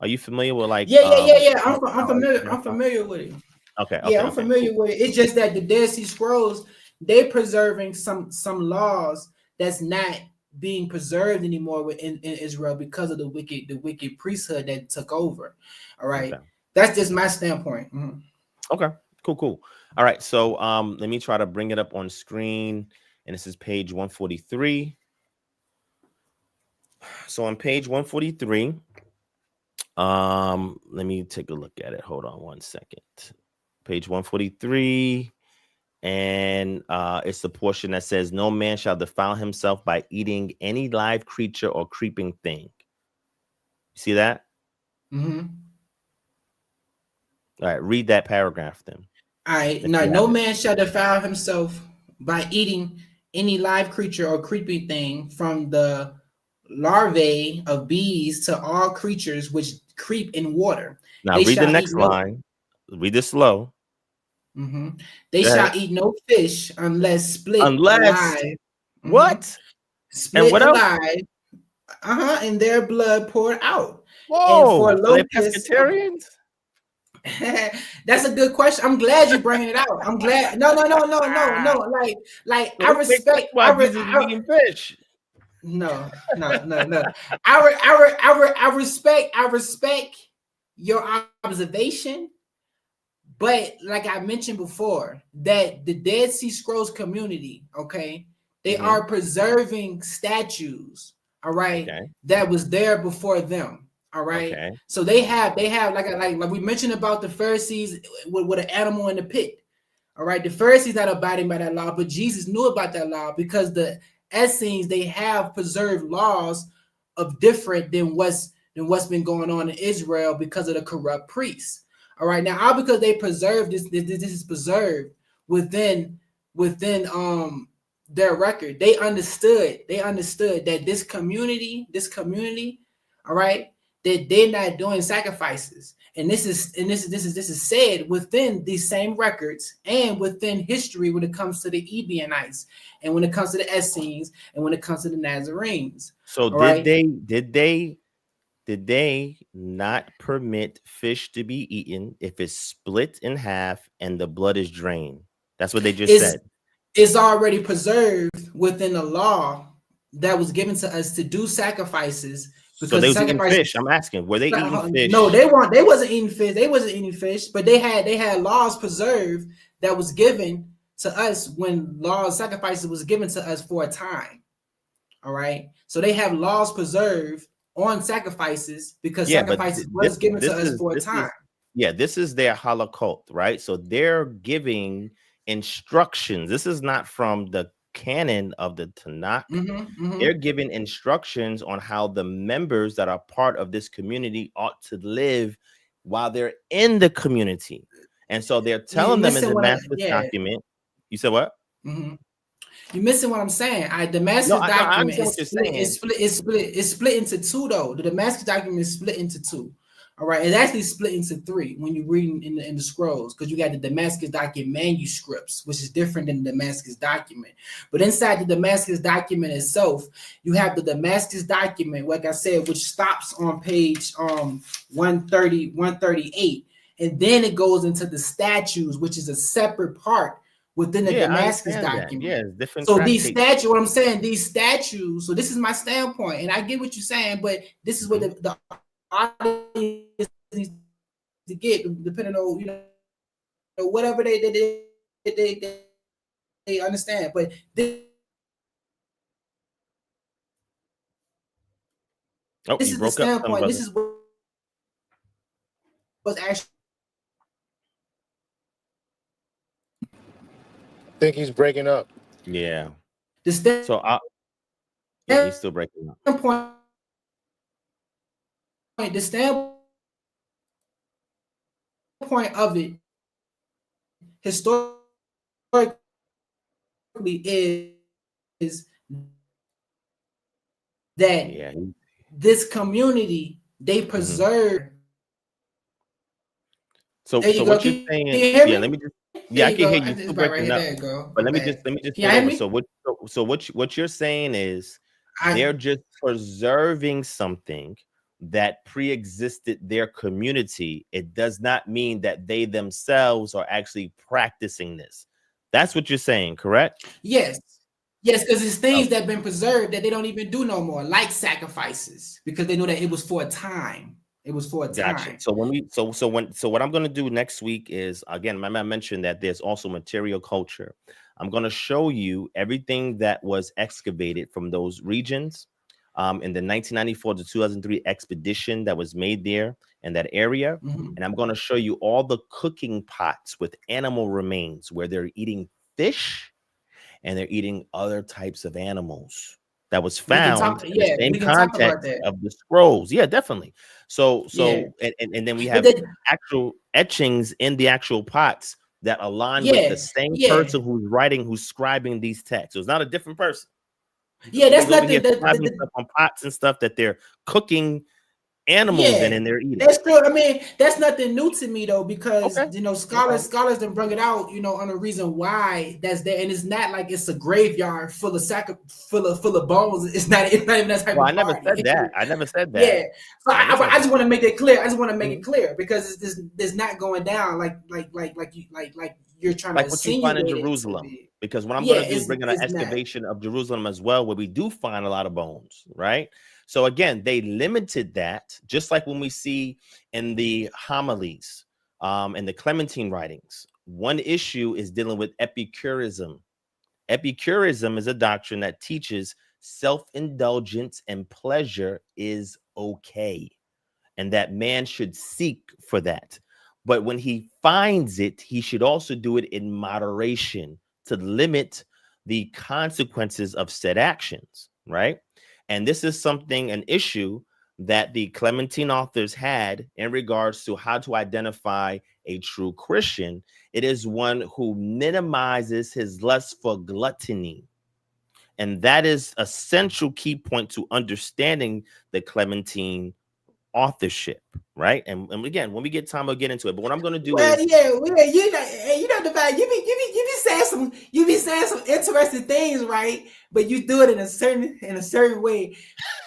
Are you familiar with like I'm familiar with it. I'm familiar with it. It's just that the Dead Sea Scrolls, they preserving some laws that's not being preserved anymore in Israel because of the wicked priesthood that took over. All right. That's just my standpoint. Okay, cool. All right. So let me try to bring it up on screen. And this is page 143. So on page 143, let me take a look at it. Hold on one second. Page 143. And it's the portion that says, no man shall defile himself by eating any live creature or creeping thing. You see that? Mm-hmm. All right, read that paragraph then. All right. Now, no man shall defile himself by eating any live creature or creeping thing, from the larvae of bees to all creatures which creep in water. Now read the next line. Read this slow. They shall eat no fish unless split alive. What? split what else? alive, and their blood poured out. Whoa, And for so they're locusts, pescatarians? that's a good question. I'm glad you're bringing it out. I'm glad. No. Like So I this makes sense respect. why Jesus was eating fish. No. I respect your observation, but like I mentioned before, that the Dead Sea Scrolls community, okay, they are preserving statues, all right, that was there before them. All right. Okay. So they have like we mentioned about the Pharisees with an animal in the pit. All right. The Pharisees not abiding by that law, but Jesus knew about that law because the Essenes, they have preserved laws of different than what's been going on in Israel because of the corrupt priests. All right. Now, all because they preserved this is preserved within their record. They understood that this community, all right, that they're not doing sacrifices, and this is said within these same records and within history when it comes to the Ebionites and when it comes to the Essenes and when it comes to the Nazarenes. So did they not permit fish to be eaten if it's split in half and the blood is drained? That's what they just said. It's already preserved within the law that was given to us to do sacrifices. Because so they was eating fish. I'm asking, were they eating fish? No, they weren't. They wasn't eating fish. They wasn't eating fish, but they had laws preserved that was given to us when sacrifices was given to us for a time. All right. So they have laws preserved on sacrifices because sacrifices was given to us for a time. This is their halakha, right? So they're giving instructions. This is not from the canon of the Tanakh. They're giving instructions on how the members that are part of this community ought to live while they're in the community. And so they're telling them in the Damascus document. You said what? You're missing what I'm saying. The Damascus document is split into two, though. The Damascus document is split into two. All right, it's actually split into three when you read in the scrolls, because you got the Damascus document manuscripts, which is different than the Damascus document. But inside the Damascus document itself, you have the Damascus document, like I said, which stops on page 138, and then it goes into the statues, which is a separate part within the Damascus document. Yeah, it's different. So these statues, what I'm saying, these statues. So this is my standpoint, and I get what you're saying, but this is what the audience needs to get, depending on whatever they understand. But this is the standpoint. This is what's actually. I think he's breaking up. Yeah. He's still breaking up. The standpoint of it historically is that this community, they preserve. So what you're saying? Let me just. I can hear you. Still breaking up. But let me just So what you're saying is they're just preserving something that pre-existed their community. It does not mean that they themselves are actually practicing this. That's what you're saying, correct? Yes, because it's things that have been preserved that they don't even do no more, like sacrifices, because they know that it was for a time. It was for a time. Gotcha. So what I'm going to do next week is, again, I mentioned that there's also material culture. I'm going to show you everything that was excavated from those regions in the 1994 to 2003 expedition that was made there in that area. And I'm going to show you all the cooking pots with animal remains where they're eating fish and they're eating other types of animals that was found in the same context of the scrolls. Yeah, definitely. So and then we have actual etchings in the actual pots that align with the same person who's scribing these texts. So it's not a different person. That's not stuff on pots and stuff that they're cooking animals in they're eating. That's true. I mean, that's nothing new to me though, because scholars didn't bring it out, on the reason why that's there, and it's not like it's a graveyard full of bones. It's not even that type of I never party. said that. I never said that. Yeah, so I just want to make it clear. I just want to make it clear because it's not going down like you're trying like to what you find in Jerusalem. Because what I'm going to do is bring an excavation of Jerusalem as well, where we do find a lot of bones, right? So again, they limited that, just like when we see in the homilies, and the Clementine writings. One issue is dealing with Epicureanism. Epicureanism is a doctrine that teaches self-indulgence and pleasure is okay, and that man should seek for that. But when he finds it, he should also do it in moderation to limit the consequences of said actions, right? And this is an issue that the Clementine authors had in regards to how to identify a true Christian. It is one who minimizes his lust for gluttony. And that is a central key point to understanding the Clementine authorship, right? And again, when we get time, we'll get into it. But what I'm going to do is, Divine, you be saying some interesting things, right? But you do it in a certain way.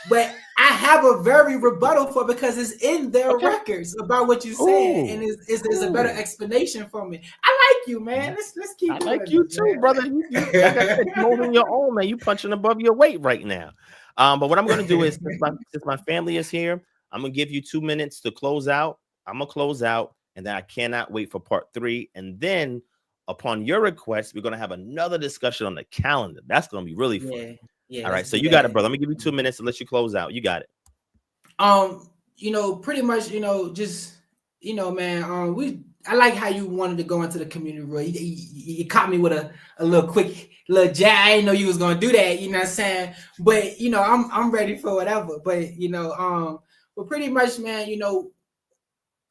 But I have a very rebuttal for, because it's in their records about what you're saying, and it's a better explanation for me. I like you, man. Let's keep. I like you too, man. Brother. You like I said, molding your own, man. You punching above your weight right now. But what I'm going to do is, since my family is here, I'm going to give you 2 minutes to close out. I'm going to close out, and then I cannot wait for part 3. And then upon your request, we're going to have another discussion on the calendar. That's going to be really fun. Yeah. All right. So you got it, brother. Let me give you 2 minutes to let you close out. You got it. Pretty much, man, I like how you wanted to go into the community role. You caught me with a little quick jab. I didn't know you was going to do that. You know what I'm saying? But, I'm ready for whatever. But, but pretty much, man,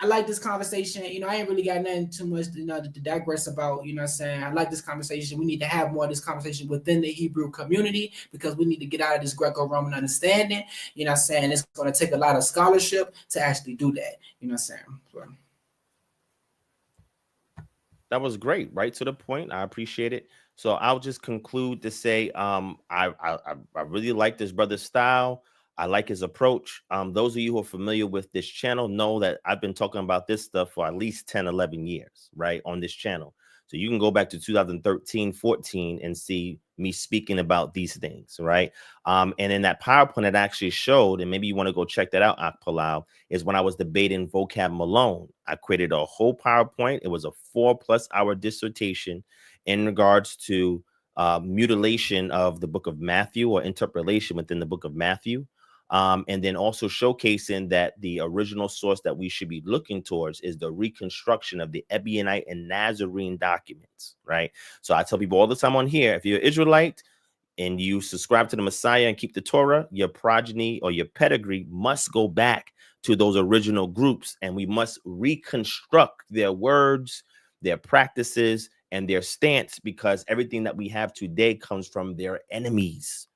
I like this conversation. I ain't really got nothing too much to digress about. You know what I'm saying? I like this conversation. We need to have more of this conversation within the Hebrew community, because we need to get out of this Greco-Roman understanding. You know what I'm saying? It's going to take a lot of scholarship to actually do that. You know what I'm saying? So. That was great. Right to the point. I appreciate it. So I'll just conclude to say, I really like this brother's style. I like his approach. Those of you who are familiar with this channel know that I've been talking about this stuff for at least 10, 11 years, right, on this channel. So you can go back to 2013, 14 and see me speaking about these things, right? And in that PowerPoint, it actually showed, and maybe you want to go check that out, Akpalau, is when I was debating vocab Malone. I created a whole PowerPoint. It was a 4+ hour dissertation in regards to mutilation of the book of Matthew, or interpolation within the book of Matthew. And then also showcasing that the original source that we should be looking towards is the reconstruction of the Ebionite and Nazarene documents, right? So I tell people all the time on here, if you're an Israelite and you subscribe to the Messiah and keep the Torah, your progeny or your pedigree must go back to those original groups, and we must reconstruct their words, their practices, and their stance, because everything that we have today comes from their enemies.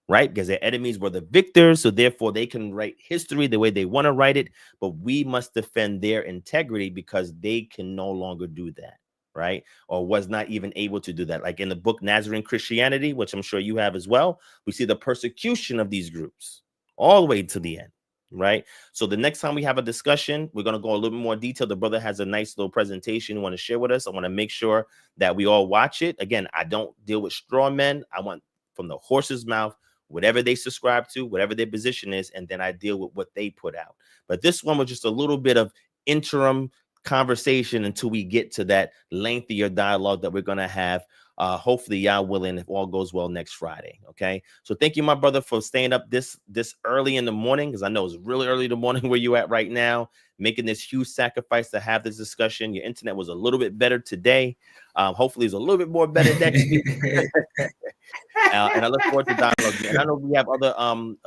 Right? Because their enemies were the victors, so therefore they can write history the way they want to write it, but we must defend their integrity, because they can no longer do that, right? Or was not even able to do that. Like in the book Nazarene Christianity, which I'm sure you have as well, we see the persecution of these groups all the way to the end, right? So the next time we have a discussion, we're going to go a little bit more detail. The brother has a nice little presentation you want to share with us. I want to make sure that we all watch it. Again, I don't deal with straw men. I want from the horse's mouth whatever they subscribe to, whatever their position is, and then I deal with what they put out. But this one was just a little bit of interim conversation until we get to that lengthier dialogue that we're going to have, hopefully, y'all willing, if all goes well, next Friday. Okay. So thank you, my brother, for staying up this early in the morning, because I know it's really early in the morning where you're at right now, making this huge sacrifice to have this discussion. Your internet was a little bit better today. Hopefully it's a little bit more better next week. And I look forward to dialogue. And I know we have other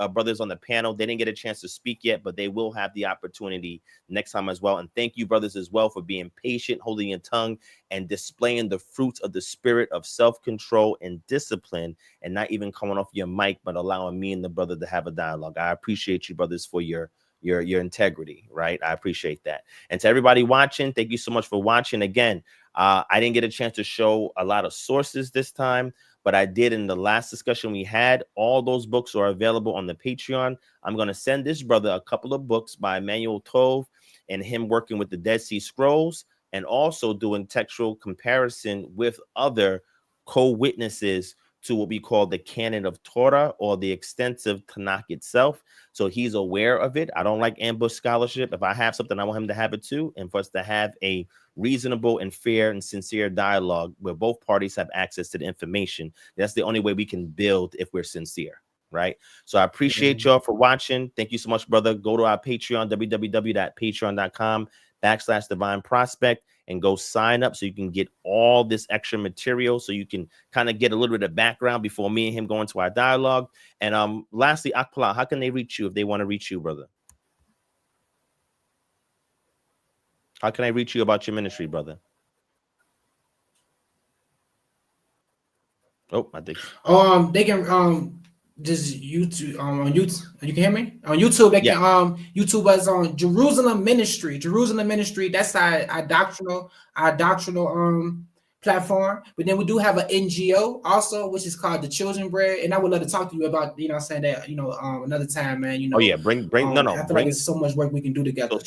brothers on the panel. They didn't get a chance to speak yet, but they will have the opportunity next time as well. And thank you, brothers, as well, for being patient, holding your tongue, and displaying the fruits of the spirit of self-control and discipline, and not even coming off your mic, but allowing me and the brother to have a dialogue. I appreciate you, brothers, for your your integrity, right? I appreciate that. And to everybody watching, thank you so much for watching. Again, I didn't get a chance to show a lot of sources this time, but I did in the last discussion we had. All those books are available on the Patreon. I'm going to send this brother a couple of books by Emmanuel Tove and him working with the Dead Sea Scrolls and also doing textual comparison with other co-witnesses to what we call the canon of Torah or the extensive Tanakh itself. So he's aware of it. I don't like ambush scholarship. If I have something, I want him to have it too. And for us to have a reasonable and fair and sincere dialogue where both parties have access to the information. That's the only way we can build if we're sincere, right? So I appreciate y'all for watching. Thank you so much, brother. Go to our Patreon, www.patreon.com/DivineProspect, and go sign up so you can get all this extra material, so you can kind of get a little bit of background before me and him go into our dialogue. And lastly, Akpala, how can they reach you if they want to reach you, brother? How can I reach you about your ministry, brother? Oh, I think. They can just YouTube on YouTube. You can hear me on YouTube. They can YouTube us on Jerusalem Ministry. That's our doctrinal platform. But then we do have an NGO also, which is called the Children Bread. And I would love to talk to you about, you know, saying that, you know, another time, man. You know. Oh yeah, bring I feel like there's so much work we can do together.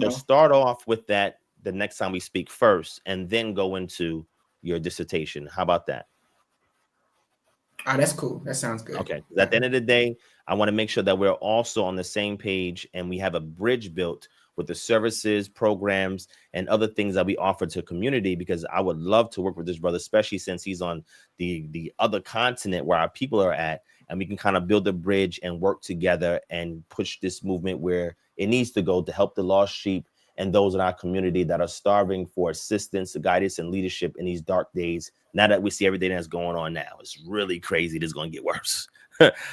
So start off with that the next time we speak first, and then go into your dissertation. How about that? That's cool. That sounds good. Okay. At the end of the day, I want to make sure that we're also on the same page and we have a bridge built with the services, programs, and other things that we offer to community, because I would love to work with this brother, especially since he's on the other continent where our people are at, and we can kind of build a bridge and work together and push this movement where it needs to go to help the lost sheep and those in our community that are starving for assistance, guidance, and leadership in these dark days. Now that we see everything that's going on now, it's really crazy. This is going to get worse.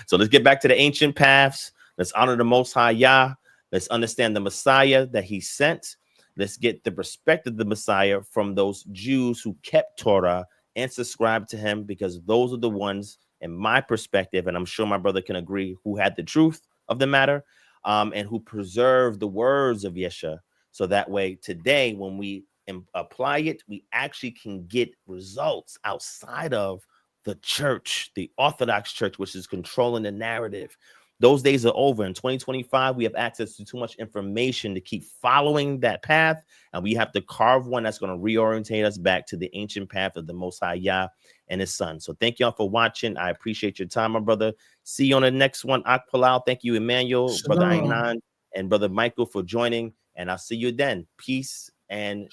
So let's get back to the ancient paths. Let's honor the Most High Yah. Let's understand the Messiah that he sent. Let's get the perspective of the Messiah from those Jews who kept Torah and subscribed to him, because those are the ones, in my perspective, and I'm sure my brother can agree, who had the truth of the matter, and who preserved the words of Yeshua. So that way today, when we apply it, we actually can get results outside of the church, the Orthodox Church, which is controlling the narrative. Those days are over. In 2025, we have access to too much information to keep following that path, and we have to carve one that's going to reorientate us back to the ancient path of the Most High Yah and his son. So thank y'all for watching. I appreciate your time, my brother. See you on the next one. Akpalal. Thank you, Emmanuel, Brother Ainan, and Brother Michael for joining. And I'll see you then. Peace and